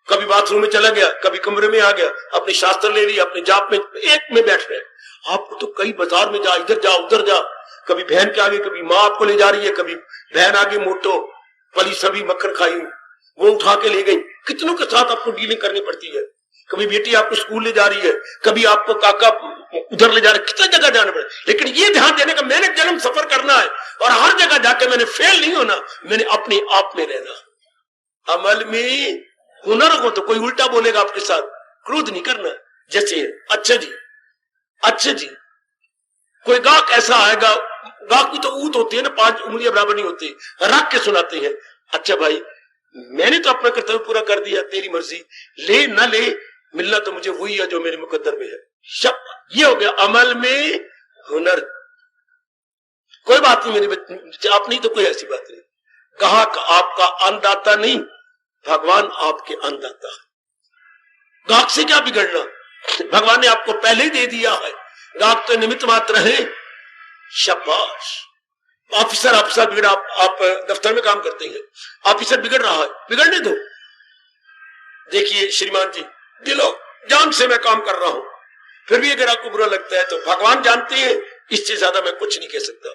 कभी बाथरूम में चला गया, कभी कमरे में आ गया, अपने शास्त्र ले लिया, अपने जाप में एक में बैठ रहे। आपको तो कई बाजार में जा, इधर जा उधर जा, कभी बहन के आगे, कभी माँ आपको ले जा रही है, कभी बहन आगे मोटो पली सभी मक्खन खाई वो उठा के ले गई, कितनों के साथ आपको डीलिंग करनी पड़ती है। कभी बेटी आपको स्कूल ले जा रही है, कभी आपको काका उधर ले जा रहे, कितना जगह जाना पड़े, लेकिन ये ध्यान देने का मैंने जन्म सफर करना है, और हर जगह जाके मैंने फेल नहीं होना, मैंने अपने आप में रहना। अमल में हुनर हो तो कोई उल्टा बोलेगा आपके साथ, क्रोध नहीं करना। जैसे अच्छा जी, अच्छा जी, कोई गाहक ऐसा आएगा, गाहक की तो ऊत होती है ना, 5 उंगलियां बराबर नहीं होती, रख के सुनाते हैं, अच्छा भाई मैंने तो अपना कर्तव्य पूरा कर दिया, तेरी मर्जी, ले ना ले, मिलना तो मुझे वही है जो मेरे मुकद्दर में है। शब्द ये हो गया अमल में हुनर। कोई बात नहीं मेरे बच्चे, आप नहीं तो कोई ऐसी बात नहीं। गाहक आपका अन्नदाता नहीं, भगवान आपके अन्नदाता है। गाहक से क्या बिगड़ना, भगवान ने आपको पहले ही दे दिया है, गाहक तो निमित्त मात्र है। शाबाश। ऑफिसर आपसे बिगड़ा, आप दफ्तर में काम करते हैं, ऑफिसर बिगड़ रहा है, बिगड़ने दो। देखिए श्रीमान जी, दिलो जान से मैं काम कर रहा हूं, फिर भी अगर आपको बुरा लगता है तो भगवान जानते हैं, इससे ज्यादा मैं कुछ नहीं कह सकता।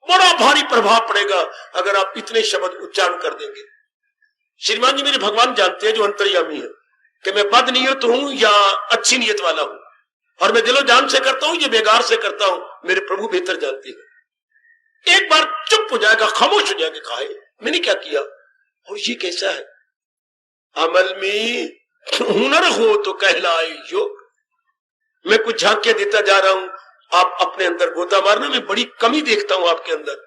बड़ा भारी प्रभाव पड़ेगा अगर आप इतने शब्द उच्चारण कर देंगे। श्रीमान जी मेरे भगवान जानते हैं जो अंतर्यामी है कि मैं बद नियत हूं या अच्छी नियत वाला हूं, और मैं दिलो जान से करता हूं या बेगार से करता हूं, मेरे प्रभु बेहतर जानते हैं। एक बार चुप हो जाएगा, खामोश हो जाएगा, कहा मैंने क्या किया, और ये कैसा है। अमल में हुनर हो तो कहलाए योग। मैं कुछ झांकियां देता जा रहा हूं, आप अपने अंदर गोता मारना, मैं बड़ी कमी देखता हूं आपके अंदर।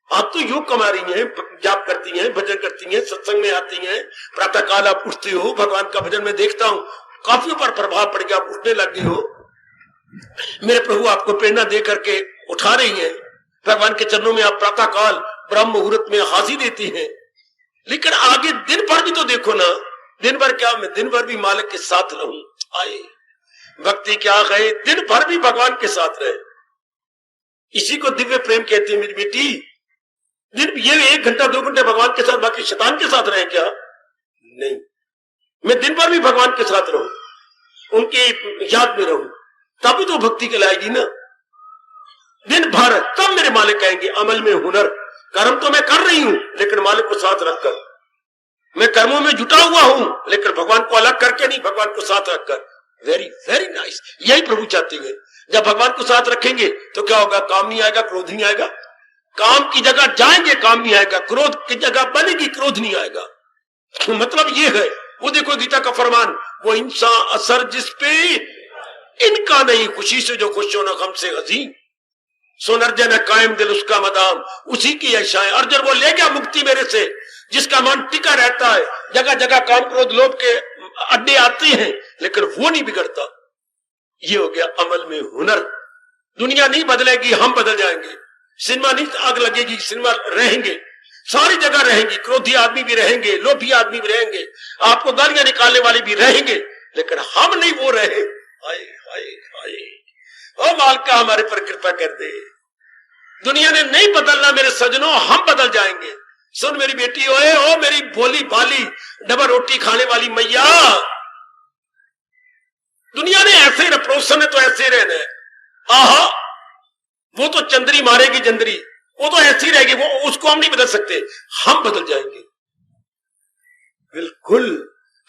आप तो योग कमा रही हैं, जाप करती हैं, भजन करती हैं, सत्संग में आती हैं, प्रातः काल आप उठती हो, भगवान का भजन में देखता हूं, काफी पर प्रभाव पड़ गया, आप उठने लग गई हो। मेरे प्रभु आपको प्रेरणा दे करके उठा रही है, भगवान के चरणों में आप प्रातः काल ब्रह्म मुहूर्त में हाजिर देती हैं, लेकिन आगे दिन भर भी तो देखो ना, दिन भर क्या, मैं दिन भर भी मालिक के साथ रहूं। आए भक्ति क्या कहे, दिन भर भी भगवान के साथ रहे। इसी को दिव्य प्रेम कहते हैं मेरी बेटी। दिन ये 1 घंटा 2 घंटे भगवान के साथ, बाकी शैतान के साथ रहे क्या? नहीं, मैं दिन भर भी भगवान के साथ रहूं, उनके याद में रहूं, तभी तो भक्ति कहलाएगी ना। दिन भर तब मेरे मालिक कहेंगे अमल में हुनर। कर्म तो मैं कर रही हूं लेकिन मालिक को साथ रखकर, मैं कर्मों में जुटा हुआ हूं लेकिन भगवान को अलग करके नहीं, भगवान को साथ रखकर। वेरी वेरी नाइस, यही प्रभु चाहते हैं। जब भगवान को साथ रखेंगे तो क्या होगा? काम नहीं आएगा, क्रोध नहीं आएगा। काम की जगह जाएंगे, काम नहीं आएगा। क्रोध की जगह बनेगी, क्रोध नहीं आएगा। मतलब ये है, वो देखो गीता का फरमान, वो इंसान असर जिस पे इनका नहीं, खुशी से जो खुश हो ना गम से हसी, सोन अर्जन है कायम दिल उसका मदाम, उसी की ऐसा है। अर्जुन वो ले गया मुक्ति मेरे से, जिसका मन टिका रहता है। जगह जगह काम क्रोध लोभ के अड्डे आते हैं लेकिन वो नहीं बिगड़ता। ये हो गया अमल में हुनर। दुनिया नहीं बदलेगी, हम बदल जाएंगे। सिनेमा नहीं आग लगेगी, सिनेमा रहेंगे, सारी जगह रहेंगी। क्रोधी आदमी भी रहेंगे, लोभी आदमी भी रहेंगे, आपको गालियां निकालने वाले भी रहेंगे, लेकिन हम नहीं वो रहे। हाय हाय हाय, ओ मालिका हमारे पर कृपा कर दे। दुनिया ने नहीं बदलना मेरे सजनों, हम बदल जाएंगे। सुन मेरी बेटी, ओए ओ मेरी भोली भाली डबल रोटी खाने वाली मैया, दुनिया ने ऐसे ही पड़ोसन ने तो ऐसे रहना है। आहा, वो तो चंद्री मारेगी जंदरी, वो तो ऐसी रहेगी, वो उसको हम नहीं बदल सकते, हम बदल जाएंगे। बिल्कुल,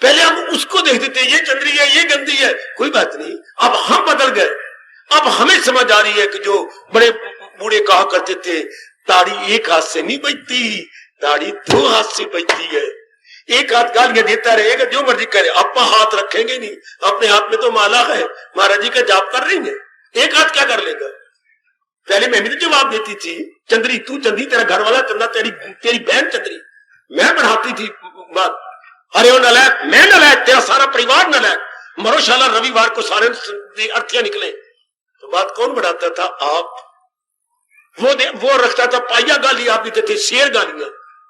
पहले हम उसको देखते थे, ये चंद्री है, ये गंदी है, कोई बात नहीं, अब हम बदल गए। अब हमें समझ आ रही है कि जो बड़े बूढ़े कहा करते थे, ताड़ी एक हाथ से नहीं बजती, ताड़ी 2 हाथ से बजती है। एक हाथ गालियां देता रहेगा, जो मर्जी करे, अपना हाथ रखेंगे नहीं। अपने हाथ में तो माला है, महाराज जी का जाप कर रही है, एक हाथ क्या कर लेगा? पहले मैं भी तो जवाब देती थी, चंद्री तू चंद्री, तेरा घर वाला चंदा, तेरी बहन चंद्री, मैं बढ़ाती थी बात। अरे ओ नलायक, मैं नलायक, तेरा सारा परिवार नलायक, मरो शाला, रविवार को सारे अर्थियां निकले। तो बात कौन बढ़ाता था? आप। वो रखता था पाइया गाली, आप देते थे शेर गालियां,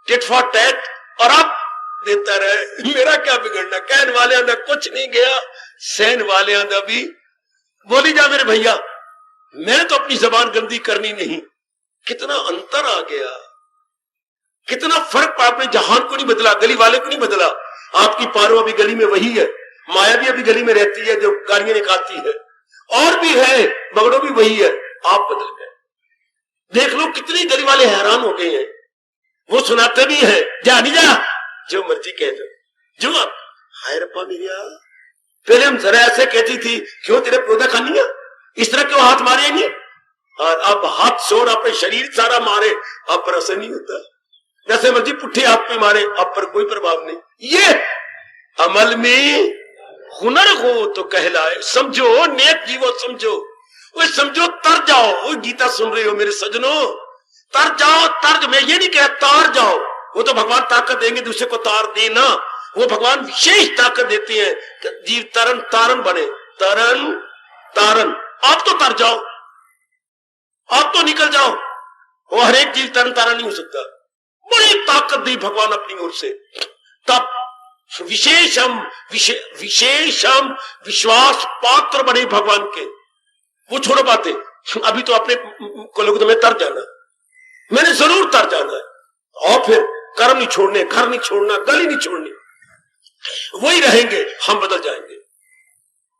टिट फॉर टैट, और आप देता रहे। मेरा क्या बिगड़ना? कहन वाले अंदर कुछ नहीं गया, सहन वाले अंदर भी बोली जा मेरे भैया, मैं तो अपनी जबान गंदी करनी नहीं। कितना अंतर आ गया, कितना फर्क। आपने जहान को नहीं बदला, गली वाले को नहीं बदला। आपकी पारो अभी गली में वही है, माया भी अभी गली में रहती है जो गालियां निकालती है, और भी है, बगड़ो भी वही है, आप बदल गए। देख लो कितनी गली वाले हैरान हो गए हैं। वो सुनाते भी है, जा नहीं जा, जो मर्जी कह दो, जो आप हाय रप्पा मेरिया। पहले हम जरा ऐसे कहती थी, क्यों तेरे पौधा खानिया, इस तरह क्यों हाथ मारे नहीं, और अब हाथ छोड़ अपने शरीर सारा मारे, अब पर असर नहीं होता। जैसे मर्जी पुट्ठे हाथ पे मारे, अब पर कोई प्रभाव नहीं। ये अमल में हुनर हो तो कहलाए। समझो, नेक जीवो, समझो, वो समझो, तर जाओ। वो गीता सुन रहे हो मेरे सजनों, तर जाओ, तर। मैं ये नहीं कह तार जाओ, वो तो भगवान ताकत देंगे, दूसरे को तार देना, वो भगवान विशेष ताकत देते हैं कि जीव तरन तारन बने। तरन तारन, आप तो तर जाओ, आप तो निकल जाओ। वो हर एक जीव तरन तारन नहीं हो सकता, बड़ी ताकत दी भगवान अपनी ओर से। तब विशेषम विश्वास पात्र बने भगवान के। वो छोड़ो बातें, अभी तो अपने को लोग तुम्हें तर जाना, मैंने जरूर तर जाना है, और फिर कर्म नहीं छोड़ने, घर नहीं छोड़ना, गली नहीं छोड़नी, वही रहेंगे। हम बदल जाएंगे,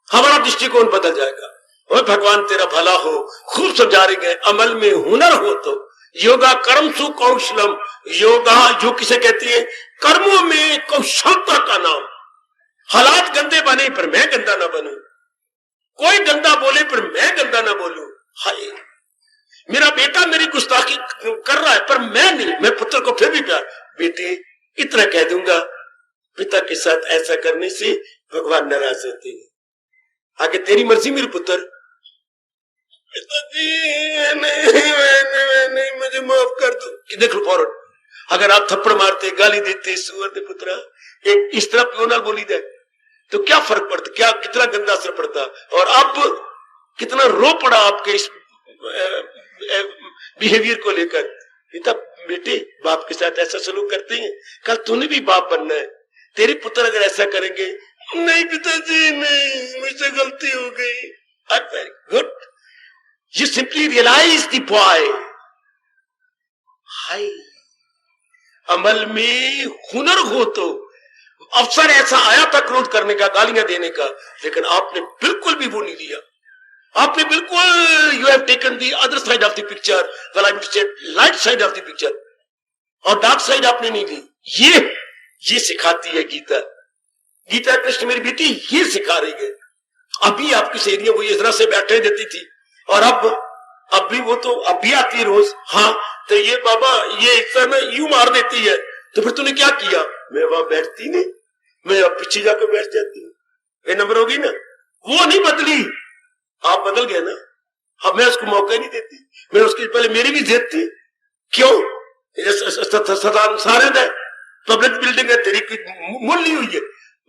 हमारा दृष्टिकोण बदल जाएगा। और भगवान तेरा भला हो। खूब समझा रहे गए, अमल में हुनर हो तो योगा कर्म सु कौशलम। योगा जो किसे कहती है? कर्मों में कौशलता का नाम। हालात गंदे बने पर मैं गंदा ना बनूं, कोई गंदा बोले पर मैं गंदा ना बोलूं। हाय, मेरा बेटा मेरी गुस्ताखी कर रहा है पर मैं नहीं, मैं पुत्र को फिर भी प्यार, बेटे इतना कह दूंगा, पिता के साथ ऐसा करने से भगवान नाराज होते हैं। आगे तेरी मर्जी मेरे पुत्र। पिताजी नहीं, मुझे माफ कर दो। कि देख लो फौरन, अगर आप थप्पड़ मारते, गाली देते, सुअर दे पुत्रा, एक इस तरह प्योना बोली जाए तो क्या फर्क पड़ता, क्या कितना गंदा असर पड़ता। और अब कितना रो पड़ा आपके इस बिहेवियर को लेकर। पिता बेटे बाप के साथ ऐसा सलूक करते हैं, कल तूने भी बाप बनना है। तेरे पुत्र अगर ऐसा करेंगे, नहीं पिताजी, नहीं, मुझसे गलती हो गई। Very good, you simply realise the boy. हाय, अमल में हुनर हो तो अवसर ऐसा आया था क्रोध करने का, गालियां देने का, लेकिन आपने बिल्कुल भी वो नहीं लिया। आपने बिल्कुल, you have taken the other side of the picture, well I would say light side of the picture, और डार्क साइड आपने नहीं ली। ये सिखाती है गीता। गीता कृष्ण मेरी बेटी ये सिखा रही है। अभी आपकी सहेलियां वो इजरा से बैठे देती थी, और अब भी वो तो अब भी आती है रोज। हाँ, तो ये बाबा ये इस तरह यूं मार देती है, तो फिर तूने क्या किया? मैं वहां बैठती नहीं, मैं अब पीछे जाकर बैठ जाती हूँ। ये नंबर होगी ना, वो नहीं बदली, आप बदल गए ना। अब मैं उसको मौका ही नहीं देती, मैं उसके पहले मेरी भी जिद थी। क्यों? सारे पब्लिक बिल्डिंग है, तेरी मूल नहीं हुई है,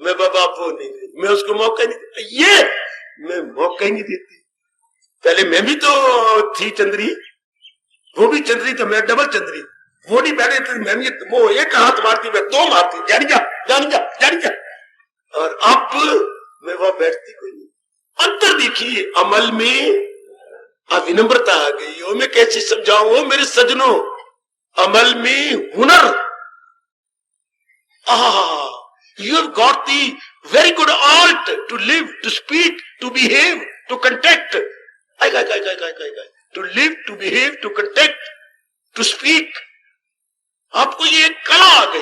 मैं बाबा वो नहीं, मैं उसको मौका नहीं देती, ये मैं मौका ही नहीं देती। पहले मैं भी तो थी चंद्री, वो भी चंद्री था, मैं डबल चंद्री। वो नहीं बैठे थे, मैं भी वो एक हाथ मारती, मैं दो मारती, जानी जा जानी जा जानी जा। और अब मैं वहां बैठती कोई नहीं। अंतर देखिए, अमल में अविनम्रता आ गई। और मैं कैसे समझाऊं मेरे सजनों, अमल में हुनर, you have got the very good art to live, to speak, to behave, to contact. To live, to behave, to contact, to speak. आपको ये कला आ गई।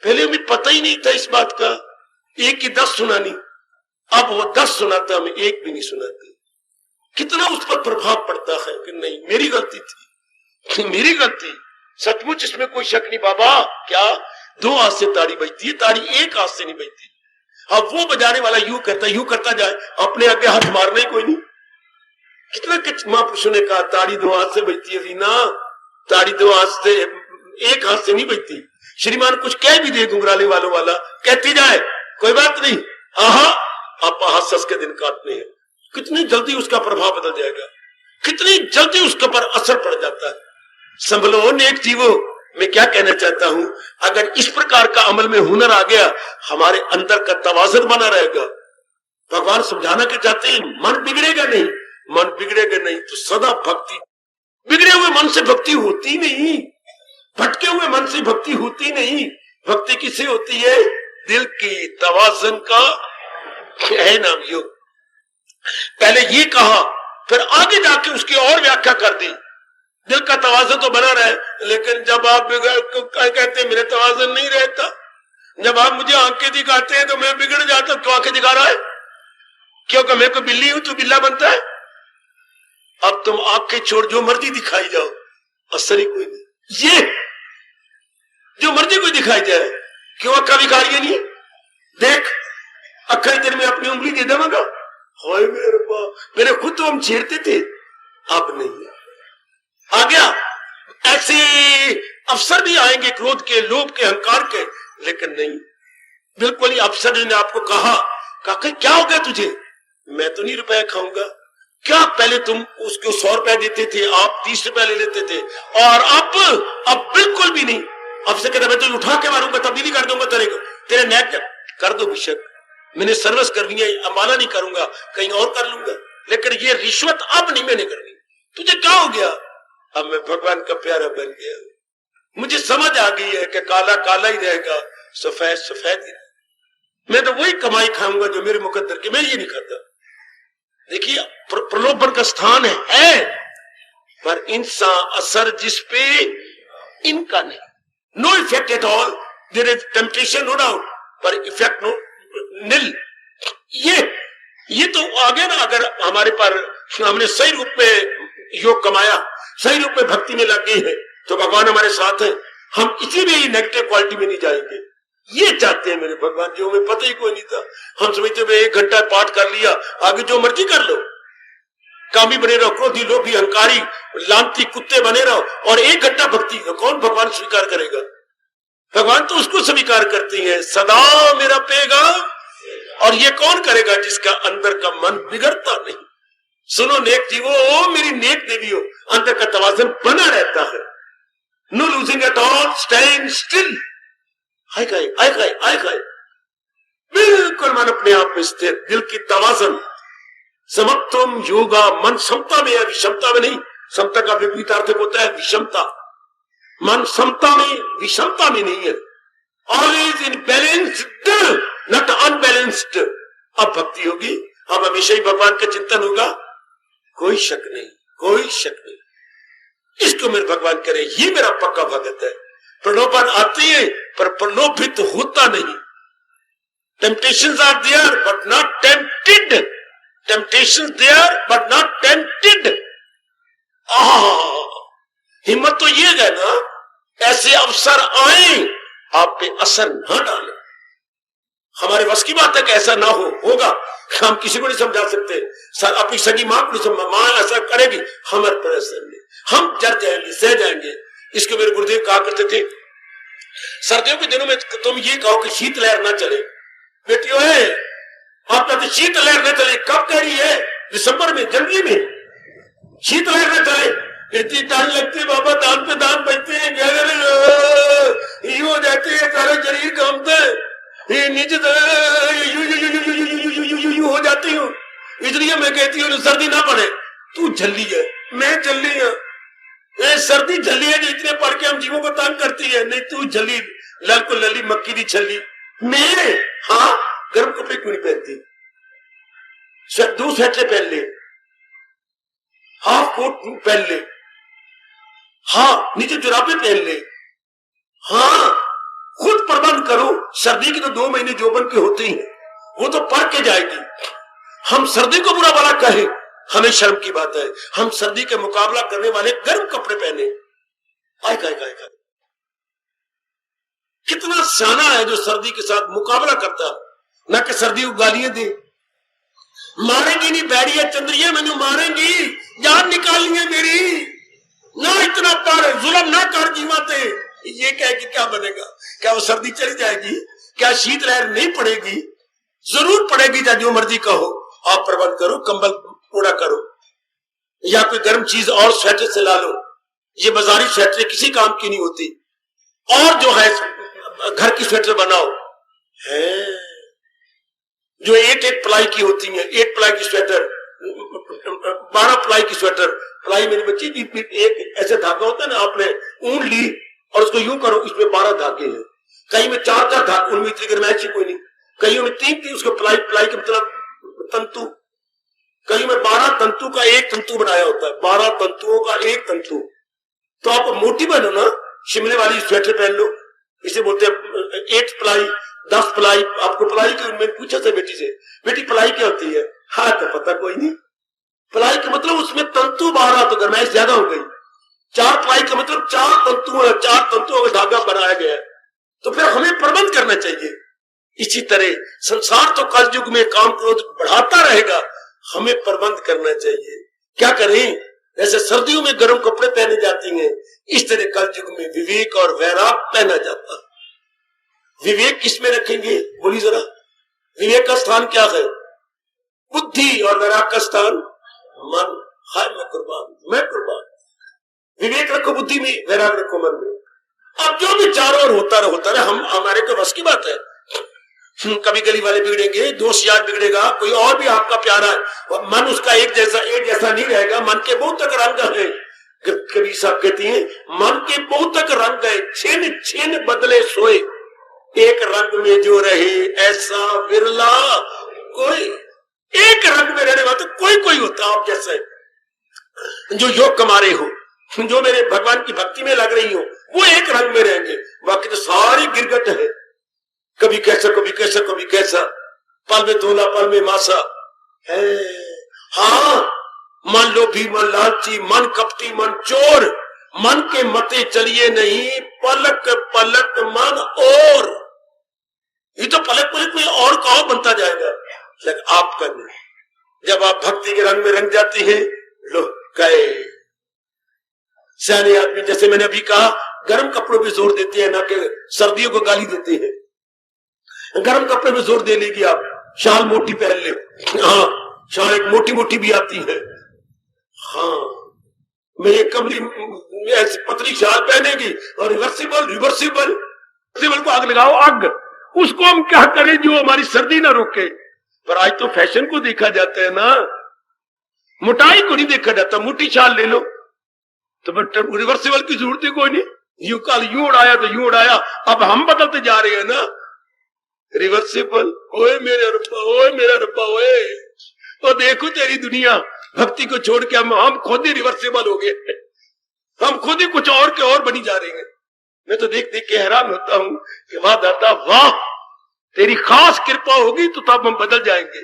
पहले हमें पता ही नहीं था इस बात का, एक की 10 सुनानी, अब वो 10 सुनाता, हमें एक भी नहीं सुनाते। कितना उस पर प्रभाव पड़ता है कि नहीं मेरी गलती थी, मेरी गलती। सचमुच इसमें कोई शक नहीं बाबा। क्या 2 हाथ से ताड़ी बजती है, ताड़ी एक हाथ से नहीं बजती। अब वो बजाने वाला यूं करता जाए, अपने आगे हाथ मारना ही कोई नहीं। कितना कुछ महापुरुषों ने कहा, ताड़ी 2 हाथ से बजती है वीना, ताड़ी 2 हाथ से, एक हाथ से नहीं बजती। श्रीमान कुछ कह भी दे घुंघराले वालों वाला, कहती जाए कोई बात नहीं, आहा आप हंस के दिन काटने हैं, कितनी जल्दी उसका प्रभाव बदल जाएगा, कितनी जल्दी उसके पर असर पड़ जाता है। संभलो नेक जीवो, मैं क्या कहना चाहता हूं, अगर इस प्रकार का अमल में हुनर आ गया, हमारे अंदर का तवाज़ुन बना रहेगा। भगवान समझाना के चाहते हैं, मन बिगड़ेगा नहीं, मन बिगड़ेगा नहीं तो सदा भक्ति। बिगड़े हुए मन से भक्ति होती नहीं, भटके हुए मन से भक्ति होती नहीं। भक्ति किसे होती है? दिल की तवाज़ुन का है नाम योग। पहले ये कहा, फिर आगे जाके उसकी और व्याख्या कर दी। दिल का तवाज़ुन तो बना रहे, लेकिन जब आप कहते हैं मेरे तवाज़ुन नहीं रहता, जब आप मुझे आंखें दिखाते हैं तो मैं बिगड़ जाता हूं। क्यों आंखें दिखा रहा है? क्योंकि मैं कोई बिल्ली हूं तो बिल्ला बनता है? अब तुम आंखें छोड़ जो मर्जी दिखाई जाओ, असर ही कोई नहीं। ये जो मर्जी कोई दिखाई जाए, क्यों अक्का भिखारी नहीं? देख अक्खा तेरे में अपनी उंगली दे देगा। हाय मेरे बाप, मेरे खुद तो हम छेड़ते थे, अब नहीं। आ गया, ऐसे अफसर भी आएंगे क्रोध के, लोभ के, अहंकार के, लेकिन नहीं, बिल्कुल ही। अफसर ने आपको कहा क्या हो गया तुझे? मैं तो नहीं रुपया खाऊंगा। क्या पहले तुम उसको 100 रुपया देते थे, आप 30 रुपया ले लेते थे, और अब बिल्कुल भी नहीं। अब से कहता मैं तो उठा के मारूंगा, तब्दीली कर दूंगा तेरे को, तेरे नेक कर दो बेशक, मैंने सर्विस करनी है, अमाना नहीं करूंगा, कहीं और कर लूंगा, लेकिन ये रिश्वत अब नहीं मैंने करनी। तुझे क्या हो गया? अब मैं भगवान का प्यारा बन गया, मुझे समझ आ गई है कि काला काला ही रहेगा, सफेद सफेद ही रहेगा। मैं तो वही कमाई खाऊंगा जो मेरे मुकद्दर की, मैं ये नहीं खाता। देखिए प्रलोभन का स्थान है, पर इंसान असर जिस पे इनका नहीं, no effect at all. There is temptation no doubt, पर इफेक्ट नो निल। ये तो आगे ना, अगर हमारे पर हमने सही रूप में योग कमाया, सही रूप में भक्ति में लग गई है, तो भगवान हमारे साथ है, हम इसी में ही नेगेटिव क्वालिटी में नहीं जाएंगे। ये चाहते हैं मेरे भगवान जी, हमें पता ही कोई नहीं था। हम समझते थे 1 घंटा पाठ कर लिया, आगे जो मर्जी कर लो, कामी बने रहो, क्रोधी, लोभी, अहंकारी, लांती कुत्ते बने रहो, और 1 घंटा भक्ति कौन भगवान स्वीकार करेगा? भगवान तो उसको स्वीकार करती है, सदा मेरा पैगाम। और ये कौन करेगा? जिसका अंदर का मन बिगड़ता नहीं। सुनो नेक जीवो, ओ मेरी नेक देवियों, अंदर का तवाज़ुन बना रहता है। No losing at all, stand still. आय खाए। बिल्कुल मन अपने आप में स्थिर, दिल की तवाज़ुन, समत्वम योगा, मन समता में है, विषमता में नहीं। समता का विपरीत अर्थ होता है विषमता। मन समता में, विषमता में नहीं है, always in balanced, not unbalanced. अब भक्ति होगी, अब हमेशा ही भगवान का चिंतन होगा, कोई शक नहीं, कोई शक नहीं। इसको मेरे भगवान करे, ये मेरा पक्का भगत है। प्रलोभन आती है पर प्रलोभित होता नहीं। Temptations are there but not tempted, temptations there but not tempted. हिम्मत तो ये है ना, ऐसे अवसर आए आप पे असर न डाले। हमारे बस की बात है कि ऐसा ना हो, होगा, हम किसी को नहीं समझा सकते। सर अपनी सगी मां को नहीं समझा, मां ऐसा करेगी, हमारे पर असर नहीं, हम जर जाएंगे, सह जाएंगे। इसको मेरे गुरुदेव कहा करते थे, सर्दियों के दिनों में तुम ये कहो कि शीतलहर ना चले। बेटियों है, आप कहते शीतलहर न चले, कब कह रही है? दिसंबर में, जनवरी में शीतलहर न चले। इतनी ठंड लगती बाबा, दान पे दान बचते हैं, ये हो जाते हैं, सारा शरीर कांपता है, ये नीचे यू हो जाती हूँ। इसलिए मैं कहती हूँ सर्दी ना पड़े। तू झल्ली है, मैं झल्ली है, सर्दी झल्ली है जो इतने पढ़ के हम जीवों को तंग करती है। नहीं तू झल्ली, लल को लली मक्की दी छल्ली। मैं हाँ गर्म कपड़े क्यों नहीं पहनती? दो स्वेटर पहन ले, हाफ कोट पहन ले, हाँ नीचे जुराबे पहन ले, हाँ खुद प्रबंध करो। सर्दी की तो 2 महीने जोबन के होते ही, वो तो पढ़ के जाएगी। हम सर्दी को बुरा भला कहें, हमें शर्म की बात है। हम सर्दी के मुकाबला करने वाले गर्म कपड़े पहने। आय काय काय काय, कितना सियाना है जो सर्दी के साथ मुकाबला करता है, ना कि सर्दी को गालियां दे। मारेंगी नहीं बैरिया चंद्रिया, मैंने मारेंगी, जान निकालनी है मेरी, ना इतना पर जुल्म ना कर जीवाते। ये कह के क्या बनेगा? क्या वो सर्दी चली जाएगी? क्या शीतलहर नहीं पड़ेगी? जरूर पड़ेगी, चाहे जो मर्जी कहो। आप प्रबंध करो, कंबल पूरा करो, या कोई गर्म चीज और स्वेटर से ला लो। ये बाजारी स्वेटर किसी काम की नहीं होती। और जो है घर की स्वेटर बनाओ, है जो 8 प्लाई की होती है, 8 प्लाई की स्वेटर, 12 प्लाई की स्वेटर। प्लाई मेरी बच्ची एक ऐसे धागा होता है ना, आपने ऊन ली और उसको यूं करो, इसमें 12 धागे हैं, कहीं में 4 धागे, उनमें इतनी गर्माइश कोई नहीं, कहीं में 3 उसको प्लाई, प्लाई का मतलब तंतु, कहीं में 12 तंतु का एक तंतु बनाया होता है, 12 तंतुओं का एक तंतु। तो आप मोटी बनो ना, शिमले वाली स्वेटर पहन लो, इसे बोलते हैं 8 प्लाई, 10 प्लाई। आपको प्लाई की, मैंने पूछा था बेटी से, बेटी प्लाई क्या होती है? हाँ तो पता कोई नहीं। प्लाई का मतलब उसमें तंतु 12, तो गर्माइश ज्यादा हो गई। 4 प्लाई का मतलब 4 तंतु है, 4 तंतुओं का धागा बनाया गया है। तो फिर हमें प्रबंध करना चाहिए। इसी तरह संसार तो कल युग में काम क्रोध बढ़ाता रहेगा, हमें प्रबंध करना चाहिए। क्या करें? जैसे सर्दियों में गर्म कपड़े पहने जाते हैं, इस तरह कल युग में विवेक और वैराग पहना जाता है। विवेक किस में रखेंगे? बोली जरा, विवेक का स्थान क्या है? बुद्धि, और वैराग का स्थान मन। हाय मैं कुर्बान, मैं कुर्बान। विवेक रखो बुद्धि में, वैराग रखो मन में। अब जो भी चारों ओर होता रहे, हम हमारे को बस की बात है। कभी गली वाले बिगड़ेंगे, दोस्त यार बिगड़ेगा, कोई और भी आपका प्यारा है, मन उसका एक जैसा नहीं रहेगा। मन के बहुत तक रंग है। कबीर साहब कहती हैं, मन के बहुत तक रंग है, छिन छिन बदले सोए, एक रंग में जो रहे ऐसा विरला कोई। एक रंग में रहने वाला तो कोई होता, आप जैसे जो योग कमा रहे हो, जो मेरे भगवान की भक्ति में लग रही हो, वो एक रंग में रहेंगे। बाकी तो सारी गिरगट है, कभी कैसा कभी कैसा कभी कैसा, पल में तोला पल में मासा है। हाँ, मन लोभी, मन लालची, मन कपटी, मन चोर, मन के मते चलिए नहीं, पलक पलक मन और। ये तो पलक पलक में और कौन बनता जाएगा? लेकिन आप करना, जब आप भक्ति के रंग में रंग जाती हैं, लो गए। सियाने आदमी, जैसे मैंने अभी कहा, गर्म कपड़ों पे जोर देते हैं, ना कि सर्दियों को गाली देते हैं। गर्म कपड़े में जोर दे लेगी आप, शाल मोटी पहन ले। हाँ, शाल एक मोटी मोटी भी आती है। हाँ, मैं ये कमली ऐसी पतली शाल पहनेगी, और रिवर्सिबल को आग लगाओ, आग उसको हम क्या करें जो हमारी सर्दी ना रोके। पर आज तो फैशन को देखा जाता है ना, मोटाई को नहीं देखा जाता। मोटी शाल ले लो तो रिवर्सिबल की जरूरत है कोई नहीं, यूं कल यूं उड़ाया तो यूं उड़ाया। अब हम बदलते जा रहे हैं ना, रिवर्सिबल। ओए मेरे रब्बा, ओए मेरा रब्बा, ओए तो देखो तेरी दुनिया भक्ति को छोड़ के हम खुद ही रिवर्सिबल हो गए, हम खुद ही कुछ और के और बनी जा रहे हैं। मैं तो देख देख के हैरान होता हूं कि वाह दाता वाह, तेरी खास कृपा होगी तो तब हम बदल जाएंगे।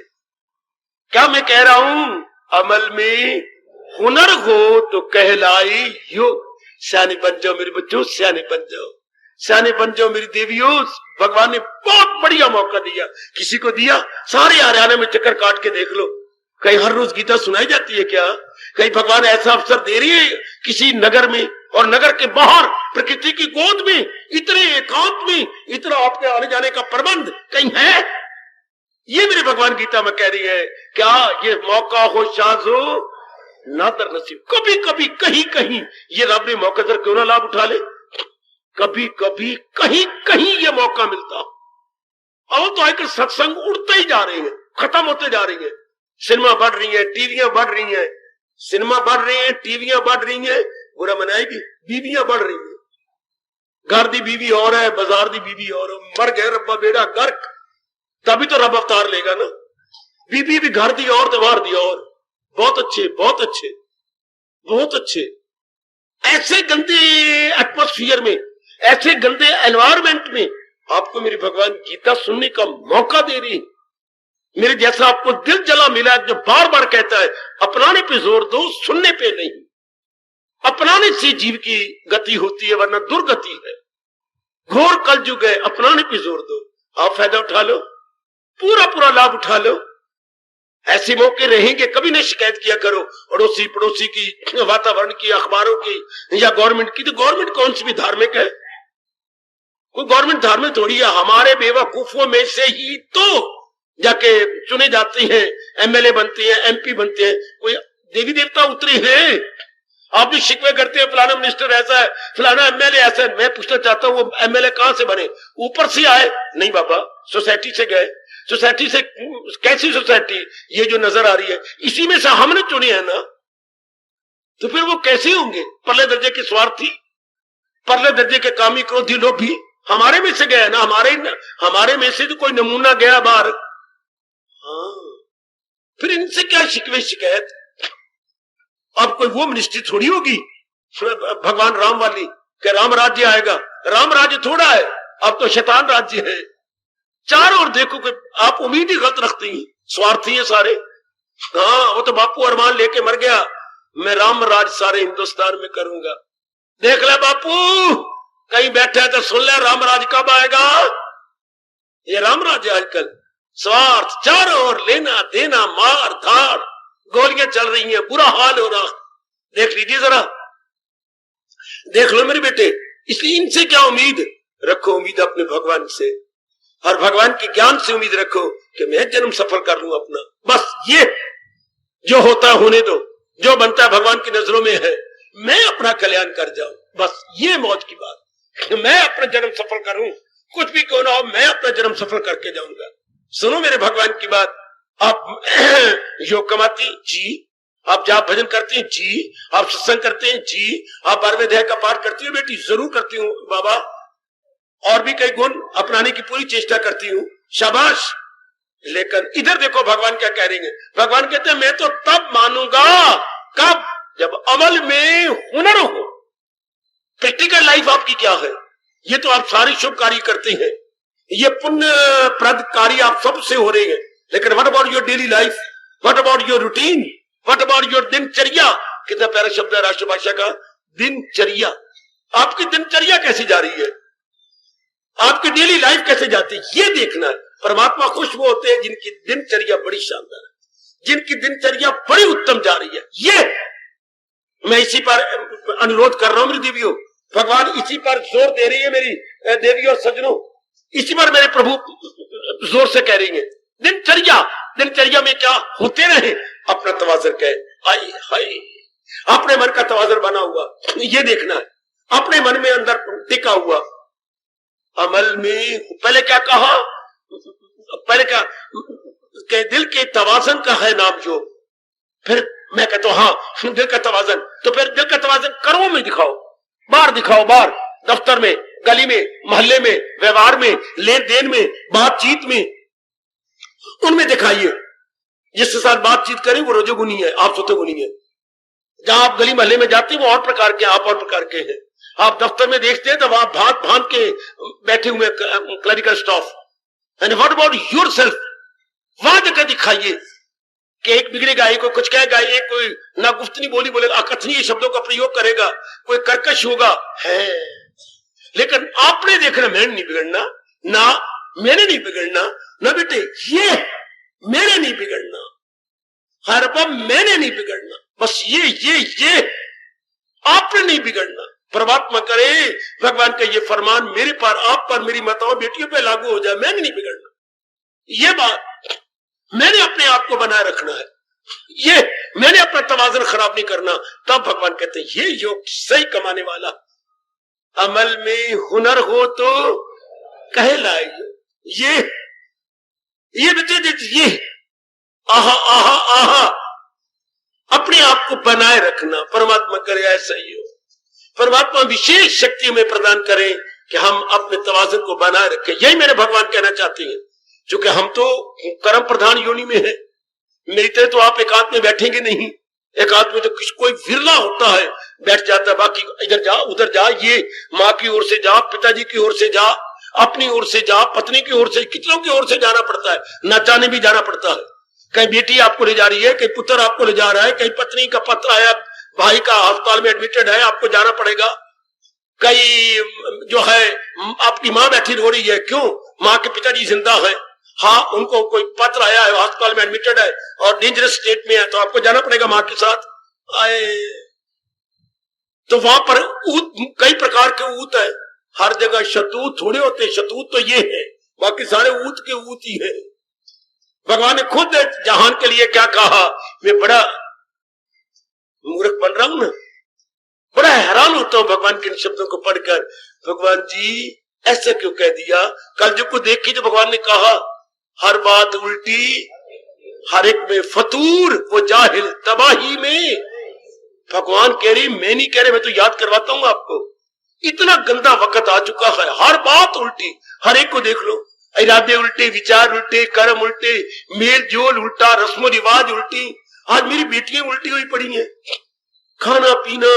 क्या मैं कह रहा हूं, अमल में हुनर हो तो कहलाई योग। सियाने बन जाओ मेरे बच्चों, सियाने बन जाओ, सियाने बन जाओ मेरी देवियों। भगवान ने बहुत बढ़िया मौका दिया, किसी को दिया। सारे हरियाणा में चक्कर काट के देख लो, कहीं हर रोज गीता सुनाई जाती है क्या? कहीं भगवान ऐसा अवसर दे रही है किसी नगर में, और नगर के बाहर प्रकृति की गोद में, इतने एकांत में, इतना आपके आने जाने का प्रबंध कहीं है? ये मेरे भगवान गीता में कह रही है। क्या ये मौका हो शाजो नादर नसीब। कभी कभी कहीं कहीं ये रब ने मौका दर क्यों ना लाभ उठा ले, कभी कभी कहीं कहीं ये मौका मिलता। और तो आकर सत्संग उड़ते ही जा रहे हैं, खत्म होते जा रही है। सिनेमा बढ़ रही है, टीवियां बढ़ रही हैं, सिनेमा बढ़ रही है, टीवियां बढ़ रही हैं, बुरा मनाएगी, बीवियां बढ़ रही हैं। घर दी बीवी और है, बाजार दी बीवी और है। मर गए रब्बा बेड़ा गर्क, तभी तो रब अवतार लेगा ना। बीबी भी घर दी और, दीवार दी और। बहुत अच्छे, बहुत अच्छे, बहुत अच्छे। ऐसे गंदे एटमॉस्फियर में, ऐसे गंदे एनवायरमेंट में आपको मेरी भगवान गीता सुनने का मौका दे रही। मेरे जैसा आपको दिल जला मिला जो बार बार कहता है अपनाने पे जोर दो, सुनने पे नहीं। अपनाने से जीव की गति होती है, वरना दुर्गति है। घोर कलयुग है, अपनाने पे जोर दो। आप फायदा उठा लो, पूरा पूरा लाभ उठा लो। ऐसे मौके रहेंगे, कभी नहीं शिकायत किया करो अड़ोसी पड़ोसी की, वातावरण की, अखबारों की या गवर्नमेंट की। तो गवर्नमेंट कौन सी भी धार्मिक है? कोई गवर्नमेंट धार्मिक थोड़ी है। हमारे बेवकूफों में से ही तो जाके चुने जाते हैं, एमएलए बनते हैं, एमपी बनते हैं। कोई देवी देवता उतरे हैं? आप भी शिकवे करते हैं फलाना मिनिस्टर ऐसा है, फलाना एमएलए ऐसा है। मैं पूछना चाहता हूं वो एमएलए कहां से बने? ऊपर से आए? नहीं बाबा, सोसाइटी से गए। सोसाइटी से कैसी सोसाइटी? ये जो नजर आ रही है, इसी में से हमने चुने हैं ना। तो फिर वो कैसे होंगे? परले दर्जे के स्वार्थी, परले दर्जे के कामी क्रोधी लोग भी हमारे में से गए ना। हमारे में से तो कोई नमूना गया बाहर। हाँ, फिर इनसे क्या शिकवे शिकायत? अब कोई वो मिनिस्ट्री थोड़ी होगी भगवान राम वाली कि राम राज्य आएगा। राम राज्य थोड़ा है, अब तो शैतान राज्य है। चारों ओर देखो कि आप उम्मीद ही गलत रखती हैं, स्वार्थी है सारे। हाँ, वो तो बापू अरमान लेके मर गया, मैं राम राज सारे हिंदुस्तान में करूंगा। देख ले बापू, कहीं बैठे है तो सुन ले, राम राज कब आएगा? ये राम राज है आजकल। स्वार्थ चारों ओर, लेना देना, मार धाड़, गोलियां चल रही हैं, बुरा हाल हो रहा। देख लीजिए जरा, देख लो मेरे बेटे। इसलिए इनसे क्या उम्मीद रखो? उम्मीद अपने भगवान से, और भगवान के ज्ञान से उम्मीद रखो कि मैं जन्म सफल कर लूं अपना। बस ये जो होता है होने दो, जो बनता है भगवान की नजरों में है, मैं अपना कल्याण कर जाऊं। बस ये मौज की बात, मैं अपना जन्म सफल करूं, कुछ भी क्यों ना हो, मैं अपना जन्म सफल करके जाऊंगा। सुनो मेरे भगवान की बात। आप योग कमाती जी, आप जाप भजन करती हैं जी, आप सत्संग करते हैं जी, आप 12वें अध्याय का पाठ करती हो बेटी? जरूर करती हूँ बाबा, और भी कई गुण अपनाने की पूरी चेष्टा करती हूँ, शाबाश। लेकिन इधर देखो भगवान क्या कह रही है। भगवान कहते हैं मैं तो तब मानूंगा, कब? जब अमल में हुनर हो। प्रैक्टिकल लाइफ आपकी क्या है? ये तो आप सारे शुभ कार्य करते हैं, ये पुण्य प्रद कार्य आप सबसे हो रहे हैं, लेकिन what about your daily life? What about your routine? What about your दिनचर्या? कितना प्यारा शब्द है राष्ट्रभाषा का, दिनचर्या। आपकी दिनचर्या कैसी जा रही है? आपकी डेली लाइफ कैसे जाती है? ये देखना है। परमात्मा खुश वो होते हैं जिनकी दिनचर्या बड़ी शानदार है, जिनकी दिनचर्या बड़ी उत्तम जा रही है। ये मैं इसी पर अनुरोध कर रहा हूं मेरी देवियों, भगवान इसी पर जोर दे रही है मेरी देवी और सज्जनों, इसी पर मेरे प्रभु जोर से कह रही है। दिनचर्या, दिनचर्या में क्या होते रहे, अपना तवाज़ुन कहे। हाय हाय, अपने मन का तवाज़ुन बना हुआ, ये देखना है। अपने मन में अंदर टिका हुआ, अमल में पहले क्या कहा, पहले क्या के दिल के तवाज़न का है नाम जो, फिर मैं कहता हूं हाँ दिल का तवाज़न, तो फिर दिल का तवाज़न कर्मों में दिखाओ, बाहर दिखाओ, बाहर दफ्तर में, गली में, मोहल्ले में, व्यवहार में, लेन देन में, बातचीत में, उनमें दिखाइए। जिसके साथ बातचीत करें वो रजोगुनी है, आप सतोगुनी है। जहां आप गली मोहल्ले में जाते हैं वो और प्रकार के, आप और प्रकार के हैं। आप दफ्तर में देखते हैं तो वहां भांत भांत के बैठे हुए clerical staff. And what about yourself, वहां जगह दिखाइए कि एक बिगड़ेगा, एक कोई कुछ कहेगा, एक कोई ना गुफ्तनी बोली बोलेगा, अकथनीय शब्दों का प्रयोग करेगा, कोई कर्कश होगा है। लेकिन आपने देखना मैंने नहीं बिगड़ना, ना मैंने नहीं बिगड़ना, ना बेटे ये मैंने नहीं बिगड़ना, हर बार मैंने नहीं बिगड़ना, बस ये आपने नहीं बिगड़ना। परमात्मा करे भगवान का ये फरमान मेरे पर, आप पर, मेरी माताओं बेटियों पे लागू हो जाए, मैंने नहीं बिगड़ना। ये बात मैंने अपने आप को बनाए रखना है, ये मैंने अपना तवाज़ुन खराब नहीं करना। तब भगवान कहते हैं ये योग सही कमाने वाला। अमल में हुनर हो तो कहलाए, ये बच्चे ये आहा आहा आहा अपने आप को बनाए रखना। परमात्मा करे ऐसा ही हो, परमात्मा विशेष शक्ति में प्रदान करें कि हम अपने तवाज़ुन को बनाए रखें। यही मेरे भगवान कहना चाहते हैं, क्योंकि हम तो कर्म प्रधान योनि में है। मेरी तरह तो आप एकांत में बैठेंगे नहीं, एकांत में तो कोई विरला होता है बैठ जाता है, बाकी इधर जा उधर जा, ये माँ की ओर से जा, पिताजी की ओर से जा, अपनी ओर से जा, पत्नी की ओर से, कितनों की ओर से जाना पड़ता है, न जाने भी जाना पड़ता है। कहीं बेटी आपको ले जा रही है, कहीं पुत्र आपको ले जा रहा है, कहीं पत्नी का पत्र आया, भाई का अस्पताल में एडमिटेड है, आपको जाना पड़ेगा। कई जो है आपकी माँ बैठी रो रही है, क्यों, माँ के पिताजी जिंदा है, हाँ उनको कोई पत्र आया है, अस्पताल में एडमिटेड है और डेंजरस स्टेट में है, तो आपको जाना पड़ेगा माँ के साथ। आए तो वहां पर ऊत, कई प्रकार के ऊत है, हर जगह शतूत थोड़े होते, शतूत तो ये है, बाकी सारे ऊत के ऊत ही है। भगवान ने खुद जहान के लिए क्या कहा, मैं बड़ा मूर्ख बन रहा हूं ना, बड़ा हैरान होता हूं भगवान के इन शब्दों को पढ़कर। भगवान जी ऐसा क्यों कह दिया? कलयुग को देख के जो भगवान ने कहा, हर बात उल्टी, हर एक में फतूर, वो जाहिल तबाही में। भगवान कह रही, मैं नहीं कह रहे, मैं तो याद करवाता हूं आपको। इतना गंदा वक्त आ चुका है, हर बात उल्टी, हर एक को देख लो, इरादे उल्टे, विचार उल्टे, कर्म उल्टे, मेल जोल उल्टा, रस्म रिवाज उल्टी। आज मेरी बेटियां उल्टी हुई पड़ी हैं, खाना पीना,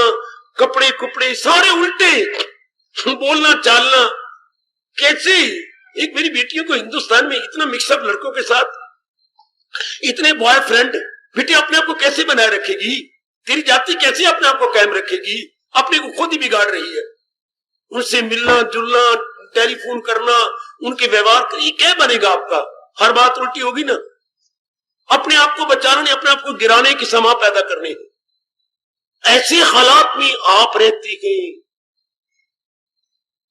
कपड़े कुपड़े सारे उल्टे, बोलना चालना। कैसे एक मेरी बेटियों को हिंदुस्तान में इतना मिक्सअप लड़कों के साथ, इतने बॉयफ्रेंड, बेटी अपने आप को कैसे बनाए रखेगी? तेरी जाति कैसे अपने आप को कायम रखेगी? अपने को खुद ही बिगाड़ रही है। उनसे मिलना जुलना, टेलीफोन करना, उनके व्यवहार कर, ये क्या बनेगा आपका? हर बात उल्टी होगी ना। अपने आप को बचाना नहीं, अपने आप को गिराने की समा पैदा करनी है। ऐसे हालात में आप रहती गई।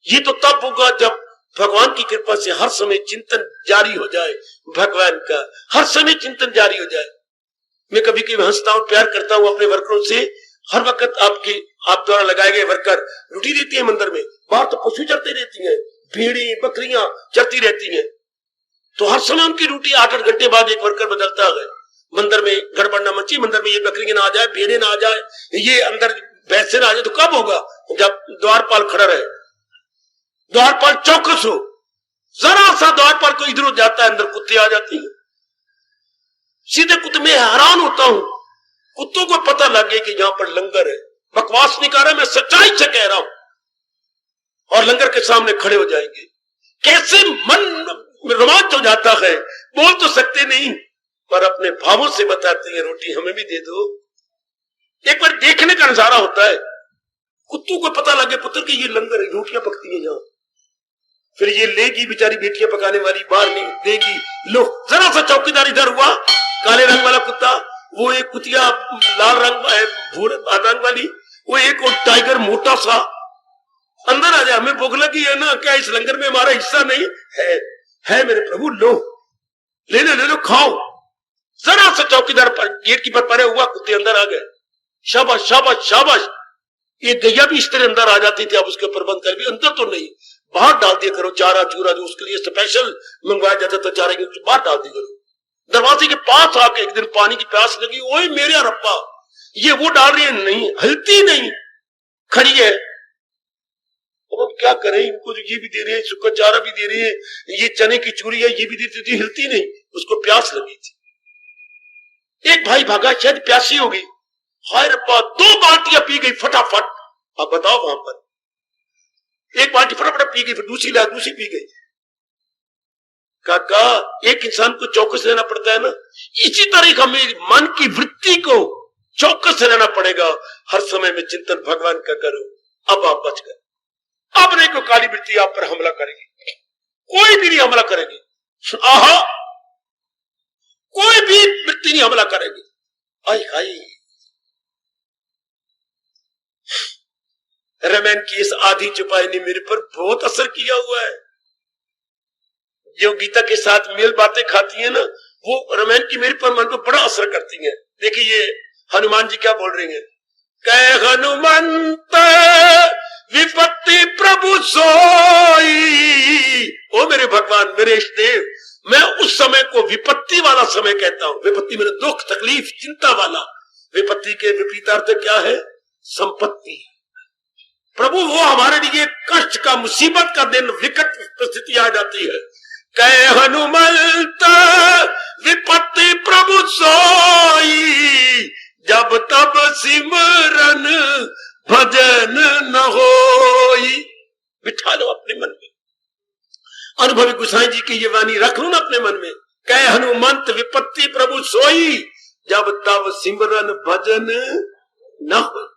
ये तो तब होगा जब भगवान की कृपा से हर समय चिंतन जारी हो जाए, भगवान का हर समय चिंतन जारी हो जाए। मैं कभी कभी हंसता हूं, प्यार करता हूं अपने वर्करों से। हर वक्त आप द्वारा लगाए गए वर्कर ड्यूटी देती है मंदिर में, बाहर तो पशु चरते रहती हैं, भेड़ी बकरियां चरती रहती हैं, तो हर समय उनकी ड्यूटी 8-8 घंटे बाद एक वर्कर बदलता है। मंदिर में गड़बड़ ना मची, मंदिर में ये बकरियां ना आ जाए, भेड़े ना आ जाए, ये अंदर भैंसे ना आ जाए, तो कब होगा? जब द्वारपाल खड़ा रहे, द्वारपाल चौकस हो। जरा सा द्वारपाल को इधर जाता है, अंदर कुत्ते आ जाती हैं, सीधे कुत्ते। मैं हैरान होता हूं, कुत्तों को पता लग गया कि यहां पर लंगर है। बकवास नहीं कर रहा, मैं सच्चाई से कह रहा हूं, और लंगर के सामने खड़े हो जाएंगे। कैसे मन रोमांच हो जाता है, बोल तो सकते नहीं पर अपने भावों से बताते हैं, रोटी हमें भी दे दो। एक बार देखने का नजारा होता है, कुत्तों को पता लगे पुत्र कि ये लंगर है, रोटियां पकती है यहां, फिर ये लेगी बेचारी बेटियां पकाने वाली, बाहर नहीं देगी। लो जरा सा चौकीदार इधर हुआ, काले रंग वाला कुत्ता, वो एक कुतिया लाल रंग भूरे रंग वाली, वो एक और टाइगर मोटा सा, अंदर आ जाए। हमें भूख लगी है ना, क्या इस लंगर में हमारा हिस्सा नहीं है मेरे प्रभु, लो ले लो खाओ। जरा सा चौकीदार पर गेट की पर परे हुआ, कुत्ते अंदर आ गए। शाबाश शाबाश शाबाश। ये गैया भी इस तरह अंदर आ जाती थी, अब उसके प्रबंध कर भी, अंदर तो नहीं, बाहर डाल दिया करो चारा चूरा, जो उसके लिए स्पेशल मंगवाया जाता था चारे के, बाहर डाल दिया करो। दरवाजे के पास आके एक दिन पानी की प्यास लगी, ओए मेरे रब्बा, ये वो डाल रही है, नहीं हिलती नहीं, खड़ी है। अब क्या करें, इनको तो ये भी दे रहे हैं, सूखा चारा भी दे रहे हैं, ये चने की चूरी है ये भी देती थी, हिलती नहीं। उसको प्यास लगी थी। एक भाई भागा, शायद प्यासी हो गई, हाय रब्बा 2 बाल्टियां पी गई फटाफट। अब बताओ, वहां पर एक बाल्टी फटाफट पी गई, फिर दूसरी ला, दूसरी पी गई। काका, एक इंसान को चौकस रहना पड़ता है ना, इसी तरह हमें मन की वृत्ति को चौकस रहना पड़ेगा। हर समय में चिंतन भगवान का करो, अब आप बच गए। अब नहीं कोई काली वृत्ति आप पर हमला करेगी, कोई भी नहीं हमला करेगी। आहा, कोई भी वृत्ति नहीं हमला करेगी। आई हाय, रामायण की इस आधी चुपाई ने मेरे पर बहुत असर किया हुआ है। जो गीता के साथ मेल बातें खाती है ना, वो रामायण की मेरे पर मन पर बड़ा असर करती है। देखिए ये हनुमान जी क्या बोल रहे हैं, कह हनुमंत विपत्ति प्रभु सोई। ओ मेरे भगवान, मेरे इष्ट देव, मैं उस समय को विपत्ति वाला समय कहता हूं। विपत्ति मेरे दुख तकलीफ चिंता वाला। विपत्ति के विपरीतार्थ क्या है? संपत्ति। प्रभु वो हमारे लिए कष्ट का, मुसीबत का दिन, विकट परिस्थिति आ जाती है। कह हनुमंत विपत्ति प्रभु सोई, जब तब सिमरन भजन न होई। बिठा लो अपने मन में, अनुभवी गोसाई जी की ये वाणी रख लो ना अपने मन में। कह हनुमंत विपत्ति प्रभु सोई, जब तब सिमरन भजन न हो।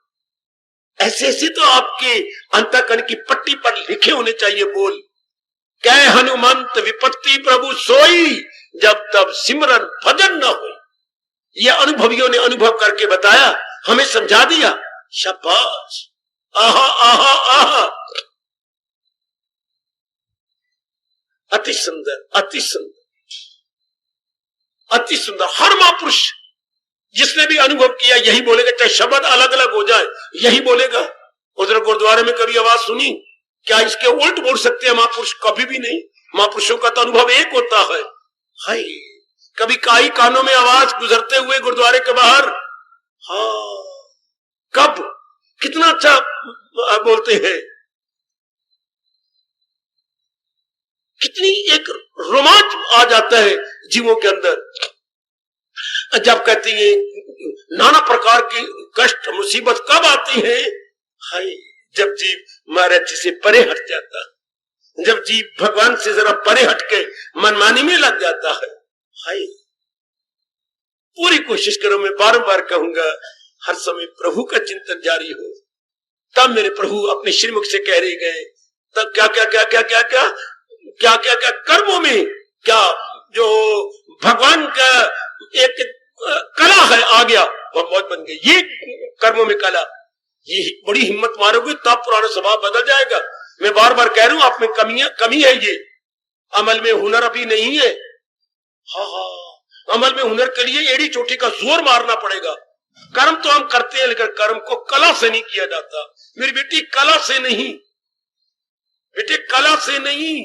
ऐसे ऐसे तो आपके अंतःकरण की पट्टी पर लिखे होने चाहिए बोल। कह हनुमंत विपत्ति प्रभु सोई, जब तब सिमरन भजन न हो। ये अनुभवियों ने अनुभव करके बताया, हमें समझा दिया। शाबाश, आहा आहा आहा, अति सुंदर, अति सुंदर, अति सुंदर। हर महापुरुष जिसने भी अनुभव किया यही बोलेगा, चाहे शब्द अलग अलग हो जाए यही बोलेगा। उधर गुरुद्वारे में कभी आवाज सुनी? क्या इसके उल्ट बोल सकते हैं महापुरुष? कभी भी नहीं। महापुरुषों का तो अनुभव एक होता है। हाय, कभी काई कानों में आवाज गुजरते हुए गुरुद्वारे के बाहर, हाँ कब, कितना अच्छा बोलते हैं, कितनी एक रोमांच आ जाता है जीवों के अंदर जब कहती है। नाना प्रकार की कष्ट मुसीबत कब आती है? हाय, जब जीव महाराज जी से परे हट जाता, जब जीव भगवान से जरा परे हट के मनमानी में लग जाता है। हाय, पूरी कोशिश करो, मैं बार-बार कहूंगा, हर समय प्रभु का चिंतन जारी हो। तब मेरे प्रभु अपने श्रीमुख से कह रहे गए, तब क्या क्या क्या क्या क्या क्या क्या क्या क्या कर्मों में, क्या जो भगवान का एक कला है आ गया, वह मौज बन गई। ये कर्मों में कला, ये बड़ी हिम्मत मारोगे तब पुराना स्वभाव बदल जाएगा। मैं बार बार कह रहा हूं, आप में कमी है, ये अमल में हुनर अभी नहीं है। हाँ हाँ, अमल में हुनर के लिए एड़ी चोटी का जोर मारना पड़ेगा। कर्म तो हम करते हैं, लेकिन कर्म को कला से नहीं किया जाता। मेरी बेटी, कला से नहीं, बेटे कला से नहीं।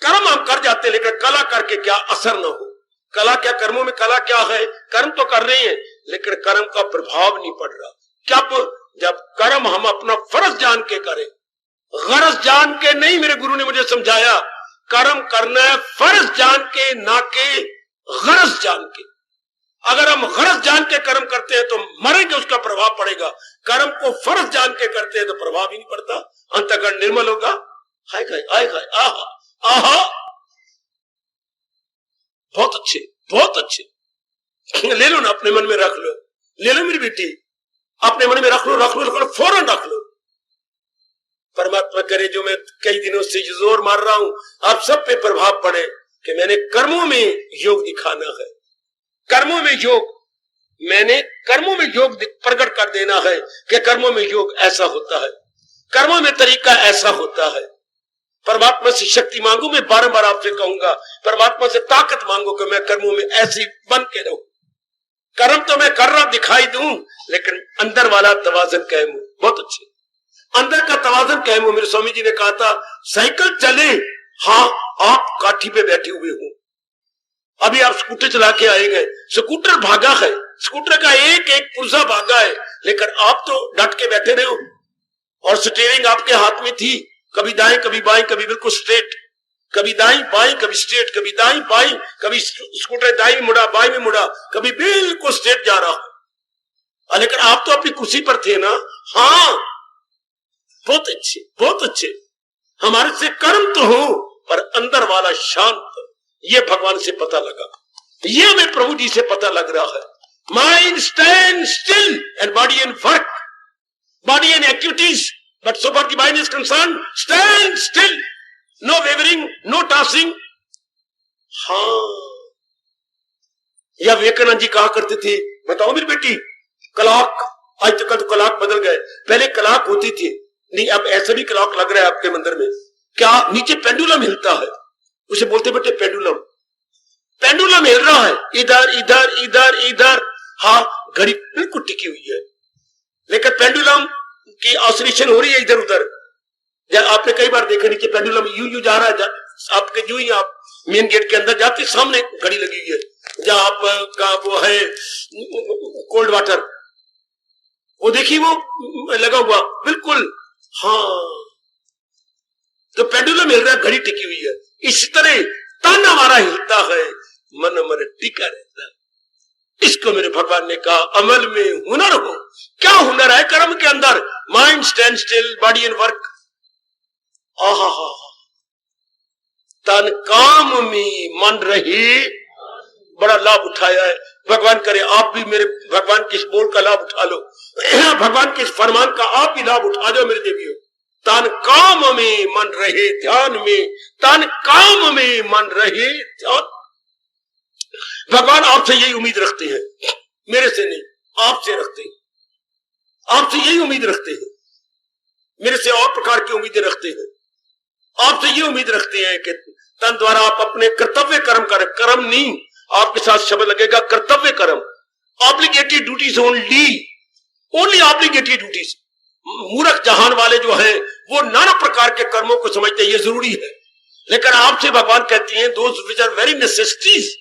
कर्म हम कर जाते हैं, लेकिन कला करके क्या असर न हो। कला क्या, कर्मों में कला क्या है? कर्म तो कर रहे हैं, लेकिन कर्म का प्रभाव नहीं पड़ रहा। जब कर्म हम अपना फर्ज जान के करें, गरज जान के नहीं। मेरे गुरु ने मुझे समझाया, कर्म करना है फर्ज जान के, ना के गरज जान के। अगर हम गरज जान के कर्म करते हैं तो मरेंगे, उसका प्रभाव पड़ेगा। कर्म को फर्ज जान के करते हैं तो प्रभाव ही नहीं पड़ता, अंतःकरण निर्मल होगा। हाय हाय हाय हाय, आहा आहा, बहुत अच्छे, बहुत अच्छे। ले लो ना, अपने मन में रख लो, ले लो मेरी बेटी, अपने मन में रख लो, रख लो, रख लो, फौरन रख लो। परमात्मा करे जो मैं कई दिनों से जोर मार रहा हूं, आप सब पे प्रभाव पड़े कि मैंने कर्मों में योग दिखाना है। कर्मों में योग, मैंने कर्मों में योग प्रकट कर देना है कि कर्मों में योग ऐसा होता है, कर्मों में तरीका ऐसा होता है। परमात्मा से शक्ति मांगू, मैं बार-बार आपसे कहूंगा, परमात्मा से ताकत मांगो कि मैं कर्मों में ऐसी बन के रहूं। कर्म तो मैं कर रहा दिखाई दूं, लेकिन अंदर वाला तवाज़ुन कायम हो। बहुत अच्छे। अंदर का तवाज़ुन कायम हो। मेरे स्वामी जी ने कहा था साइकिल चले, हाँ आप काठी पे बैठे हुए हो, अभी आप स्कूटर चला के आएंगे, स्कूटर भागा है, स्कूटर का एक एक पुर्जा भागा है, लेकिन आप तो डट के बैठे रहे हो और स्टीयरिंग आपके हाथ में थी, कभी दाएं कभी बाएं, कभी बिल्कुल स्ट्रेट, कभी दाएं बाएं, कभी स्ट्रेट, कभी दाएं बाएं, कभी स्कूटर दाएं में मुड़ा बाएं में मुड़ा, कभी बिल्कुल स्ट्रेट जा रहा। लेकिन आप तो अपनी कुर्सी पर थे ना। हाँ बहुत अच्छे, बहुत अच्छे, हमारे से कर्म तो हो पर अंदर वाला शांत, ये भगवान से पता लगा, ये हमें प्रभु जी से पता लग रहा है। Mind stand still and body and work, body and activities, but so far the mind is concerned, stand still, no wavering, no tossing. हाँ, या विवेकानंद जी कहा करते थे, बताओ मेरी बेटी, कलाक, आज तक तो कलाक बदल गए, पहले कलाक होती थी, नहीं अब ऐसा भी कलाक लग रहा है आपके मंदिर में, क्या नीचे पेंडुलम हिलता है, उसे बोलते बेटे पेंडुलम, पेंडुलम हिल रहा है, इधर इधर इधर इधर। हाँ घड़ी बिल्कुल टिकी हुई है, लेकिन पेंडुलम की ऑसिलेशन हो रही है इधर उधर। आपने कई बार देखा नीचे पेंडुलम यूं यूं जा रहा है, आपके जो ही आप मेन गेट के अंदर जाते सामने घड़ी लगी हुई है, जहां आपका वो है कोल्ड वाटर, वो देखिए वो लगा हुआ बिल्कुल। हाँ तो पेंडुलम हिल रहा है, घड़ी टिकी हुई है। इसी तरह तन हमारा हिलता है, मन हमारा टिका रहता है। इसको मेरे भगवान ने कहा अमल में हुनर हो। क्या हुनर है कर्म के अंदर? Mind stand still, body and work. आहा हा, तन काम में मन रहे, बड़ा लाभ उठाया है। भगवान करे आप भी मेरे भगवान के इस बोल का लाभ उठा लो, भगवान के इस फरमान का आप भी लाभ उठा जाओ मेरे देवियों। तन काम में मन रहे ध्यान में, तन काम में मन रहे ध्यान। भगवान आपसे यही उम्मीद रखते हैं, मेरे से नहीं, आपसे रखते हैं, आपसे यही उम्मीद रखते हैं, मेरे से और प्रकार की उम्मीदें रखते हैं। आपसे ये उम्मीद रखते हैं कि तन द्वारा आप अपने कर्तव्य कर्म करें। कर्म नहीं, आपके साथ शब्द लगेगा कर्तव्य कर्म, obligatory duties only, only obligatory duties. मूर्ख जहान वाले जो हैं वो नाना प्रकार के कर्मों को समझते हैं ये जरूरी है, लेकिन आपसे भगवान कहती हैं those which are very necessities,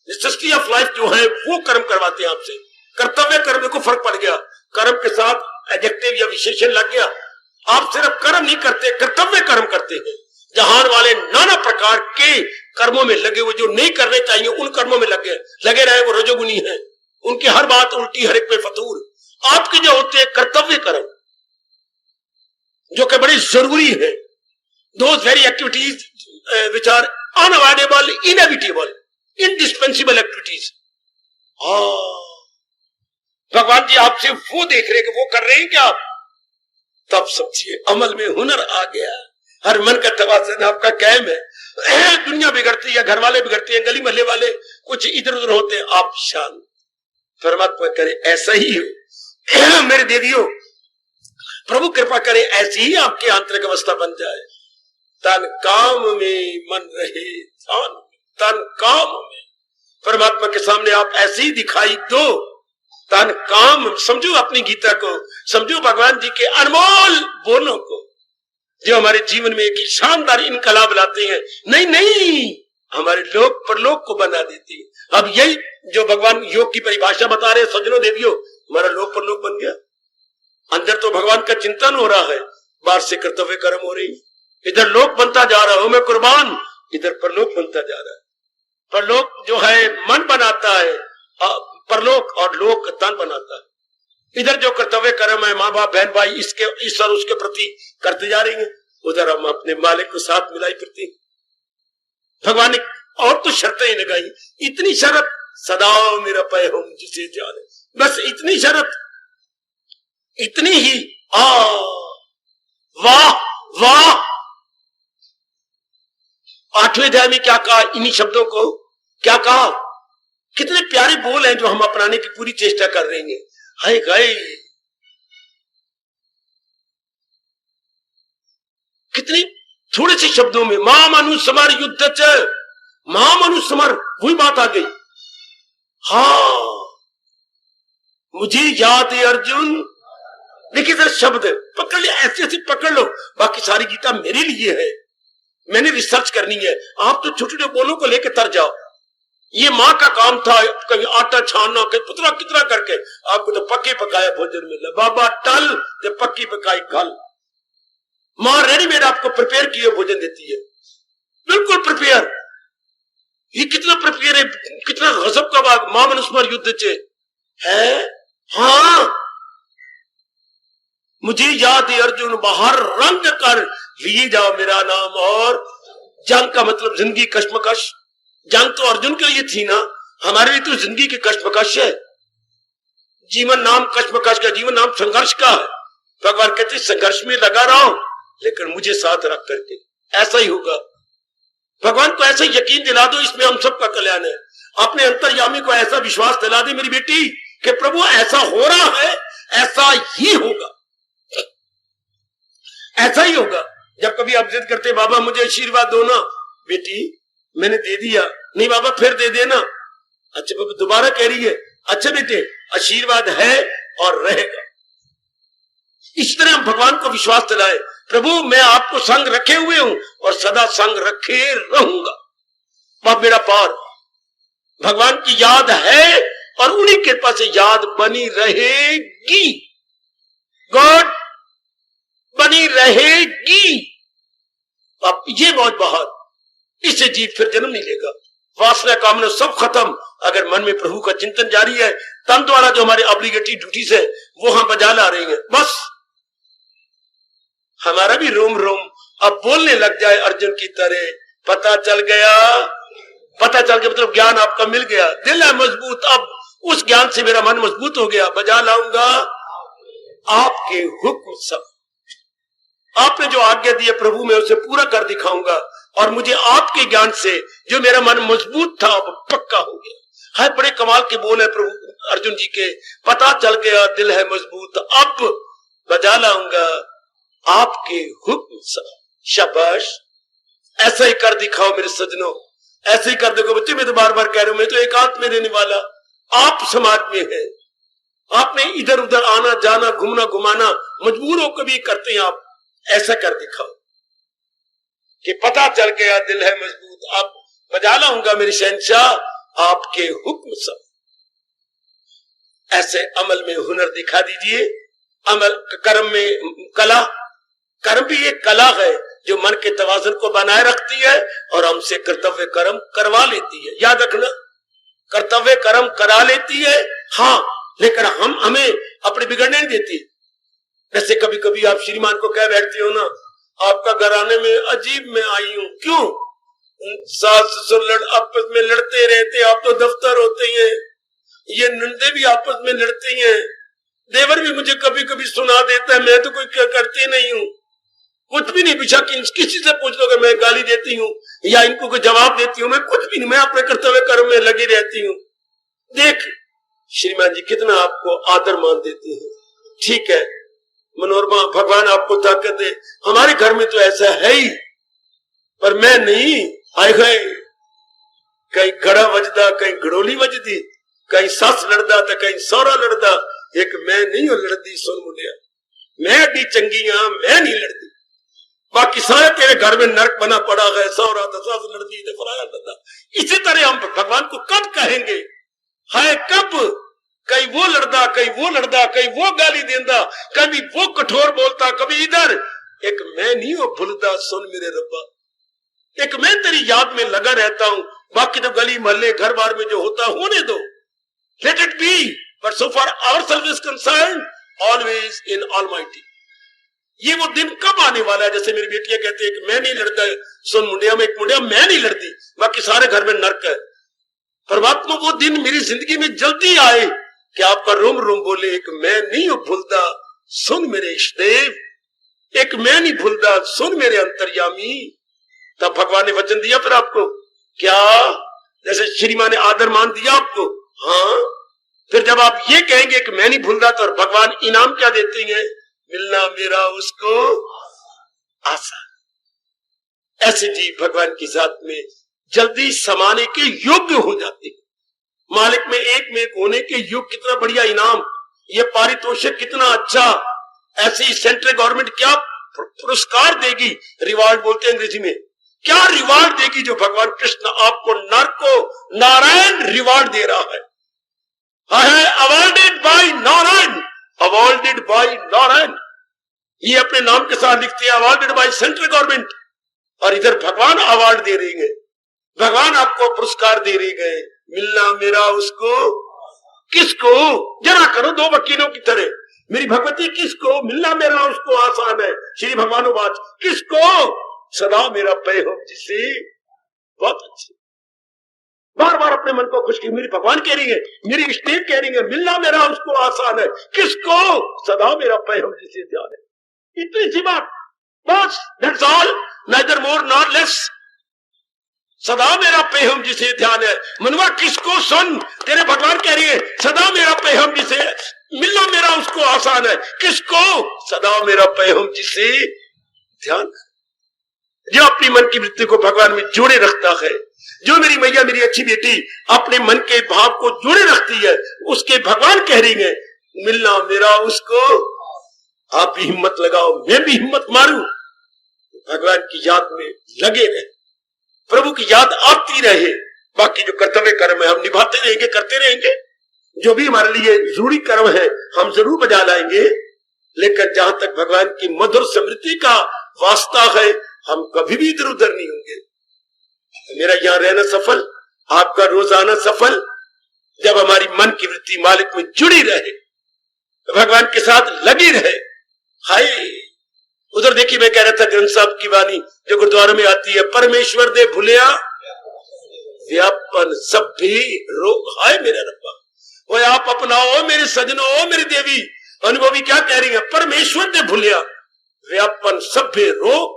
necessity of life जो है वो कर्म करवाते हैं आपसे। कर्तव्य कर्म को फर्क पड़ गया, कर्म के साथ एडजेक्टिव या विशेषण लग गया। आप सिर्फ कर्म नहीं करते, कर्तव्य कर्म करते हैं। जहान वाले नाना प्रकार के कर्मों में लगे हुए, जो नहीं करने चाहिए उन कर्मों में लगे रहे, वो रजोगुनी है, उनकी हर बात उल्टी, हर एक पे फतूर। आपके जो होते हैं कर्तव्य कर्म जो कि बड़ी जरूरी है, those very activities which are unavoidable, inevitable, indispensable activities. भगवान जी आपसे वो देख रहे हैं कि वो कर रहे हैं क्या आप, तब समझिए अमल में हुनर आ गया। हर मन का तवाज़ुन आपका कायम है। दुनिया बिगड़ती है, घर वाले बिगड़ते हैं, गली मोहल्ले वाले कुछ इधर उधर होते हैं, आप शांत। परमात्मा करे ऐसा ही हो मेरे देवियों, प्रभु कृपा करे ऐसी ही आपकी आंतरिक अवस्था बन जाए। तन काम में मन रहे ध्यान, तन काम में परमात्मा के सामने आप ऐसे ही दिखाई दो। तन काम समझो, अपनी गीता को समझो, भगवान जी के अनमोल बोलों को जो हमारे जीवन में एक शानदार इनकलाब लाते हैं। नहीं नहीं, हमारे लोक परलोक को बना देते हैं। अब यही जो भगवान योग की परिभाषा बता रहे सज्जनों देवियों, हमारा लोक परलोक बन गया। अंदर तो भगवान का चिंतन हो रहा है, बाहर से कर्तव्य कर्म हो रही, इधर लोक बनता जा रहा हूं मैं कुर्बान, इधर परलोक बनता जा रहा है। परलोक जो है मन बनाता है, परलोक और लोक तन बनाता है। इधर जो कर्तव्य कर्म है, माँ बाप बहन भाई इसके ईश्वर उसके प्रति करते जा रही हैं, उधर हम अपने मालिक को साथ मिलाई फिरते। भगवान ने और तो शर्तें लगाई, इतनी शर्त सदा मेरा पै हम जिसे जाने, बस इतनी शर्त, इतनी ही। वाह वाह। 8वें अध्याय में क्या कहा, इन्हीं शब्दों को क्या कहा, कितने प्यारे बोल हैं जो हम अपनाने की पूरी चेष्टा कर रहे हैं। हाय गाय, कितनी थोड़े से शब्दों में मां मनुसमर युद्ध च, मां मनुसमर, वही बात आ गई। हाँ मुझे याद है अर्जुन, देखिए जरा शब्द पकड़ लिया, ऐसे ऐसे पकड़ लो। बाकी सारी गीता मेरे लिए है, मैंने रिसर्च करनी है। आप तो छोटे छोटे बोलों को लेकर तर जाओ। ये माँ का काम था, कभी आटा छानना, कभी कितना कितना करके आपको तो पक्के पकाया भोजन मिला। बाबा टल ते पक्की पकाई गल। माँ रेडीमेड आपको प्रिपेयर किए भोजन देती है, बिल्कुल प्रिपेयर। ये कितना प्रिपेयर है, कितना गजब का बात। मां मनुस्मर युद्ध चे है। हाँ, मुझे याद है अर्जुन बाहर रंग कर लिए जाओ मेरा नाम। और जंग का मतलब जिंदगी कश्मकश। जंग तो अर्जुन के लिए थी ना, हमारे लिए तो जिंदगी की कश्मकश है। जीवन नाम कश्मकश का, जीवन नाम संघर्ष का है। भगवान कहते संघर्ष में लगा रहो लेकिन मुझे साथ रख करके, ऐसा ही होगा। भगवान को ऐसा यकीन दिला दो, इसमें हम सबका कल्याण है। अपने अंतर्यामी को ऐसा विश्वास दिला दे मेरी बेटी कि प्रभु ऐसा हो रहा है, ऐसा ही होगा, ऐसा ही होगा। जब कभी आप जिद करते बाबा मुझे आशीर्वाद दो ना, बेटी मैंने दे दिया, नहीं बाबा फिर दे देना। अच्छा बाबा दोबारा कह रही है, अच्छा बेटे आशीर्वाद है और रहेगा। इस तरह हम भगवान को विश्वास दिलाए, प्रभु मैं आपको संग रखे हुए हूं और सदा संग रखे रहूंगा। बाप मेरा पार भगवान की याद है और उन्हीं कृपा से याद बनी रहेगी। गॉड बनी रहेगी। अब ये मौज बहार, इससे जीत फिर जन्म नहीं लेगा। वासना कामना सब खत्म अगर मन में प्रभु का चिंतन जारी है। तन द्वारा जो हमारे ऑब्लिगेटरी ड्यूटीज है वो हम बजा ला रहे हैं। बस हमारा भी रोम रोम अब बोलने लग जाए अर्जुन की तरह। पता चल गया, पता चल गया मतलब ज्ञान आपका मिल गया, दिल है मजबूत। अब उस ज्ञान से मेरा मन मजबूत हो गया। बजा लाऊंगा आपके हुक्म सब। आपने जो आज्ञा दी है प्रभु मैं उसे पूरा कर दिखाऊंगा। और मुझे आपके ज्ञान से जो मेरा मन मजबूत था वो पक्का हो गया है। बड़े कमाल के बोल है प्रभु अर्जुन जी के। पता चल गया दिल है मजबूत, अब बजा लाऊंगा आपके हुक्म सब। शाबाश, ऐसा ही कर दिखाओ मेरे सजनों, ऐसे ही कर देखो बच्चे। मैं तो बार बार कह रहा हूं, मैं तो एकांत में रहने वाला, आप समाज में है। आपने इधर उधर आना जाना घूमना घुमाना मजबूर होकर भी करते हैं आप। ऐसा कर दिखाओ कि पता चल गया दिल है मजबूत, अब बजा लाऊंगा मेरे शहंशाह आपके हुक्म सब। ऐसे अमल में हुनर दिखा दीजिए। अमल कर्म में कला, कर्म भी एक कला है जो मन के तवाज़ुन को बनाए रखती है और हमसे कर्तव्य कर्म करवा लेती है। याद रखना, कर्तव्य कर्म करा लेती है हाँ, लेकिन हमें अपने बिगड़ने नहीं देती। जैसे कभी कभी आप श्रीमान को कह बैठती हो ना, आपका घराने में अजीब में आई हूं। क्यों? सास ससुर आपस में लड़ते रहते, आप तो दफ्तर होते हैं, ये नंदे भी आपस में लड़ती हैं, देवर भी मुझे कभी कभी सुना देता है, मैं तो कोई करती नहीं हूँ, कुछ भी नहीं। पीछा किसी से पूछ लो कि मैं गाली देती हूँ या इनको कोई जवाब देती हूँ, मैं कुछ भी नहीं, मैं अपने कर्तव्य कर्म में लगी रहती हूँ। देख श्रीमान जी कितना आपको आदर मान देते हैं। ठीक है मनोरमा, भगवान आपको ताकत दे। हमारे घर में तो ऐसा है ही, पर मैं नहीं। आए गए कहीं घड़ा वजदा, कहीं घड़ोली वजदी, कहीं सस लड़दा तो कहीं सौरा लड़दा। एक मैं नहीं और लड़दी सुन मुंडिया, मैं अड्डी चंगी हाँ, मैं नहीं लड़दी। बाकी सारे तेरे घर में नरक बना पड़ा है, सौरा तो सस लड़दी तो फलाना लड़दा। इसी तरह हम भगवान को कब कहेंगे? है कब? कहीं वो लड़दा, कहीं वो लड़दा, कहीं वो गाली देंदा, कभी वो कठोर बोलता, कभी इधर। एक मैं नहीं हो भूलदा सुन मेरे रब्बा, एक मैं तेरी याद में लगा रहता हूं। बाकी तो गली मोहल्ले घर बार में जो होता होने दो, let it be, but so for ourselves is concerned always in almighty. ये वो दिन कब आने वाला है? जैसे मेरी बेटियां कहती है कि मैं नहीं लड़ता सुन मुंडिया में, एक मुंडिया मैं नहीं लड़ती, बाकी सारे घर में नरक है। परमात्मा वो दिन मेरी जिंदगी में जल्दी आए कि आपका रोम रोम बोले, एक मैं नहीं भूलदा सुन मेरे इष्टदेव, एक मैं नहीं भूलदा सुन मेरे अंतर्यामी। तब भगवान ने वचन दिया फिर आपको क्या? जैसे श्रीमान ने आदर मान दिया आपको, हाँ। फिर जब आप ये कहेंगे कि मैं नहीं भूलदा तो भगवान इनाम क्या देते हैं? मिलना मेरा उसको आसान। ऐसे जी भगवान की जात में जल्दी समाने के योग्य हो जाते हैं। मालिक में एक होने के युग कितना बढ़िया इनाम, ये पारितोषिक कितना अच्छा। ऐसी सेंट्रल गवर्नमेंट क्या पुरस्कार देगी, रिवार्ड बोलते हैं अंग्रेजी में, क्या रिवार्ड देगी जो भगवान कृष्ण आपको नर को नारायण रिवार्ड दे रहा है। Awarded bye Narayan, awarded bye Narayan, ये अपने नाम के साथ लिखते हैं, अवॉर्डेड बाय सेंट्रल गवर्नमेंट। और इधर भगवान अवार्ड दे रही है, भगवान आपको पुरस्कार दे रही गए, मिलना मेरा उसको, किसको, जरा करो दो वकीलों की तरह, मेरी भगवती किसको, मिलना मेरा उसको आसान है, श्री भगवानुवाच, किसको, सदा मेरा पे हो जिसे। बहुत अच्छी, बार बार अपने मन को खुश की, मेरी भगवान कह रही है, मेरी इष्टेप कह रही है, मिलना मेरा उसको आसान है, किसको, सदा मेरा पे हो जिसे ध्यान है। इतनी सी बात, बस, that's all, neither more not less. सदा मेरा पेहम जिसे ध्यान है, मनुआ किसको सुन, तेरे भगवान कह रही है, सदा मेरा पेहम जिसे, मिलना मेरा उसको आसान है, किसको, सदा मेरा पेहम जिसे ध्यान है। जो अपनी मन की वृत्ति को भगवान में जोड़े रखता है, जो मेरी मैया मेरी अच्छी बेटी अपने मन के भाव को जोड़े रखती है, उसके भगवान कह रही है, मिलना मेरा उसको, आप भी हिम्मत लगाओ, मैं भी हिम्मत मारूं, भगवान की याद में लगे रहे, प्रभु की याद आती रहे। बाकी जो कर्तव्य कर्म है हम निभाते रहेंगे, करते रहेंगे, जो भी हमारे लिए जरूरी कर्म है हम जरूर बजा लाएंगे, लेकिन जहां तक भगवान की मधुर स्मृति का वास्ता है हम कभी भी इधर उधर नहीं होंगे। मेरा यहाँ रहना सफल, आपका रोजाना सफल, जब हमारी मन की वृत्ति मालिक में जुड़ी रहे, भगवान के साथ लगी रहे। हाय, उधर देखिए, मैं कह रहा था ग्रंथ साहब की वाणी जो गुरुद्वारा में आती है, परमेश्वर दे भुलिया व्यापन सब भी रोग। हाय मेरा रब्बा, वो आप अपनाओ मेरे सजनों, मेरी देवी अनुभवी क्या कह रही है, परमेश्वर दे भुलिया व्यापन सभ्य रोग।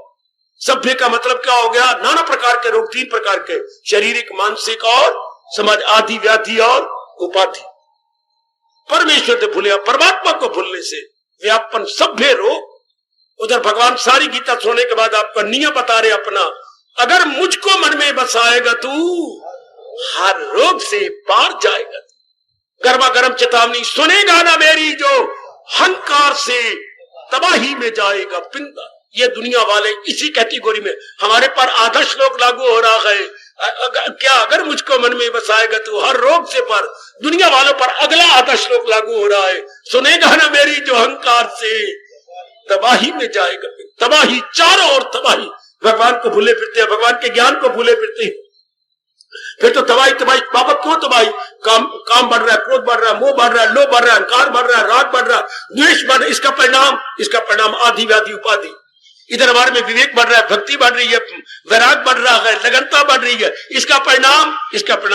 सभ्य का मतलब क्या हो गया, नाना प्रकार के रोग, तीन प्रकार के, शारीरिक, मानसिक और समाज, आदि व्याधि और उपाधि। परमेश्वर दे भुलिया, परमात्मा को भूलने से व्यापन सभ्य रोग। उधर भगवान सारी गीता सुनने के बाद आपका नियम बता रहे अपना, अगर मुझको मन में बसाएगा तू हर रोग से पार जाएगा। गर्मा गर्म चेतावनी सुनेगा ना मेरी, जो हंकार से तबाही में जाएगा पिंदा। ये दुनिया वाले इसी कैटेगरी में हमारे पर आधा श्लोक लागू हो रहा है। क्या अगर मुझको मन में बसाएगा तो हर रोग से पर, दुनिया वालों पर अगला आधा श्लोक लागू हो रहा है, सुनेगा ना मेरी जो अहंकार से तबाही में जाएगा। तबाही, चारों ओर तबाही, भगवान को भूले फिरते हैं, भगवान के ज्ञान को भूले फिरते हैं, फिर तो तबाही तबाही। बाबा क्यों तबाही, काम बढ़ रहा है, क्रोध बढ़ रहा है, मोह बढ़ रहा है, लोभ बढ़ रहा है, अहंकार बढ़ रहा है, राग बढ़ रहा है, द्वेष बढ़ रहा है, इसका परिणाम आदि व्याधि उपाधि। इधर हमारे में विवेक बढ़ रहा है, भक्ति बढ़ रही है, वैराग बढ़ रहा है, लगनता बढ़ रही है, इसका परिणाम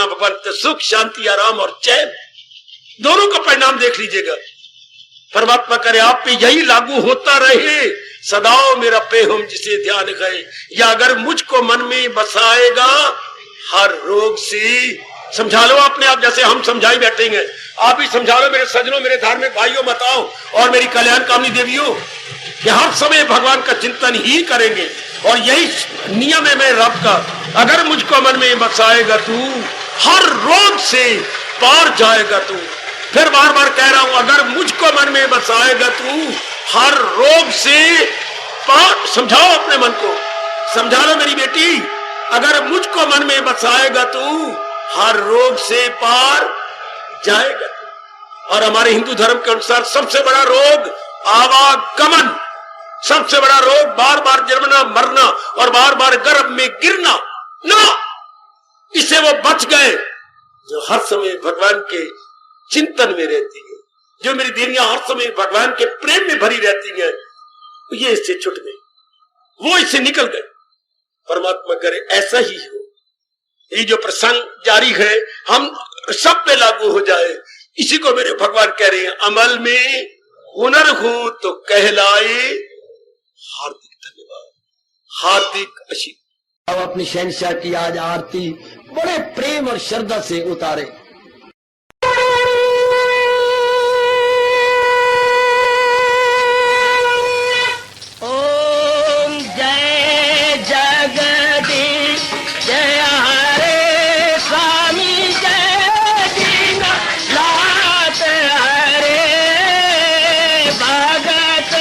भगवान सुख, शांति, आराम और चैन, दोनों का परिणाम देख लीजिएगा। परमात्मा करे आप पे यही लागू होता रहे, सदाओ मेरा पेहम जिसे ध्यान गए, या अगर मुझको मन में बसाएगा हर रोग से। समझा लो अपने आप, जैसे हम समझाई बैठेंगे, आप भी समझा लो मेरे सजनों, मेरे धार्मिक भाइयों, माताओं और मेरी कल्याण कामनी देवियों, कि हर समय भगवान का चिंतन ही करेंगे। और यही नियम है मेरे रब का, अगर मुझको मन में बसाएगा तू हर रोग से पार जाएगा तू। फिर बार बार कह रहा हूं, अगर मुझको मन में बसाएगा तू हर रोग से पार। समझाओ अपने मन को, समझा लो मेरी बेटी, अगर मुझको मन में बसाएगा तू हर रोग से पार जाएगा। और हमारे हिंदू धर्म के अनुसार सबसे बड़ा रोग आवागमन, सबसे बड़ा रोग बार बार जन्मना, मरना और बार बार गर्भ में गिरना ना, इससे वो बच गए जो हर समय भगवान के चिंतन में रहती है, जो मेरी देवियां हर समय भगवान के प्रेम में भरी रहती हैं, ये इससे छुट गए, वो इससे निकल गए। परमात्मा करे ऐसा ही हो। ये जो प्रसंग जारी है हम सब पे लागू हो जाए, इसी को मेरे भगवान कह रहे हैं, अमल में हुनर हो तो कहलाए। हार्दिक धन्यवाद, हार्दिक आशीर्वाद। अब अपनी शहंशाह की आज आरती बड़े प्रेम और श्रद्धा से उतारे। ओम जय जगदीश जय हरे स्वामी जय दीना लात हरे भगत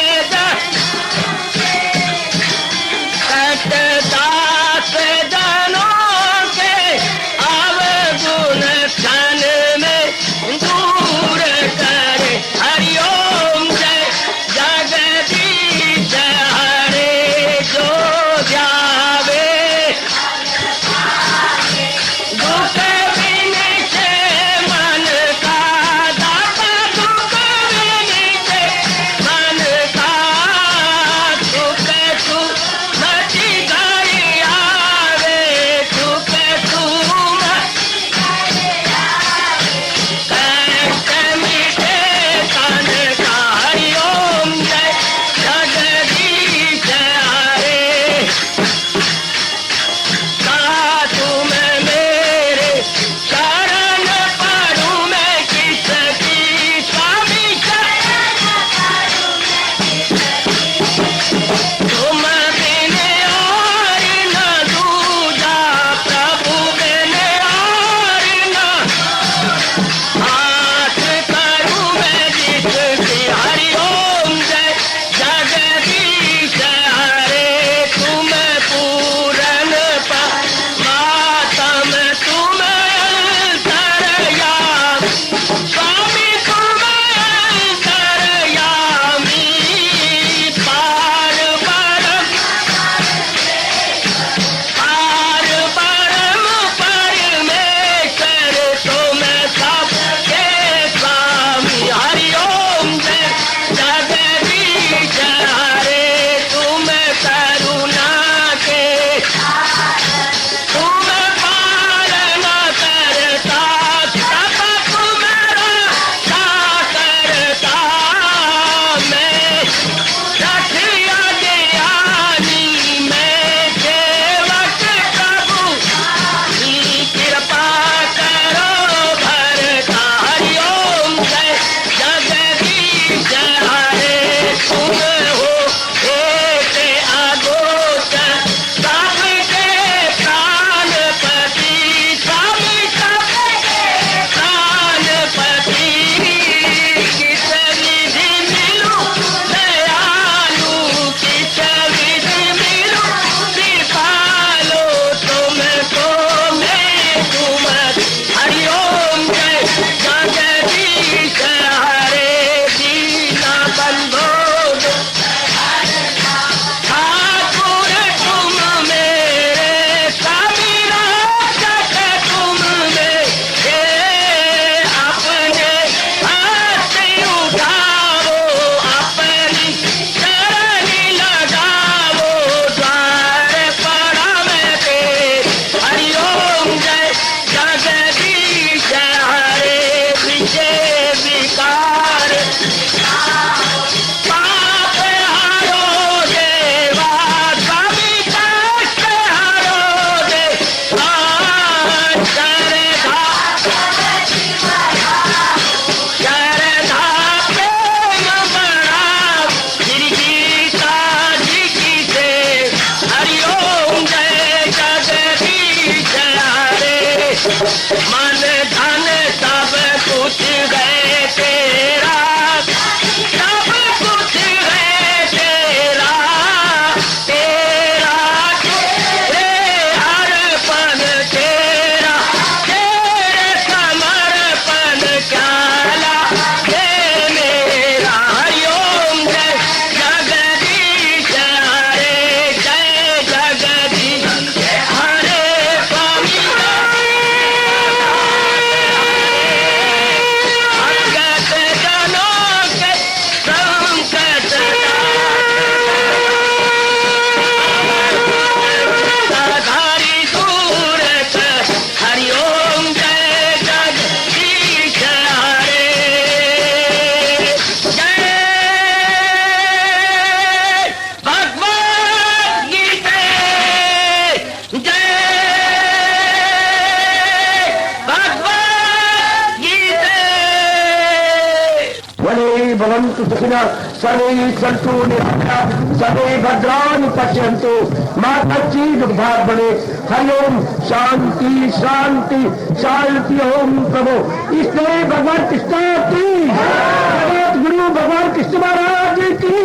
वने भवन्तु सुखिनः सर्वे सन्तु निरामयाः सर्वे भद्राणि पश्यन्तु मा कश्चित् दुर्भाग् भवेत्। हरि ओम शांति शांति शांति। ओम प्रभु इसलिए भगवान कृष्ण की जगत गुरु भगवान कृष्ण महाराज की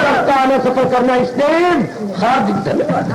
सप्ताह में सफल करना इसलिए हार्दिक धन्यवाद।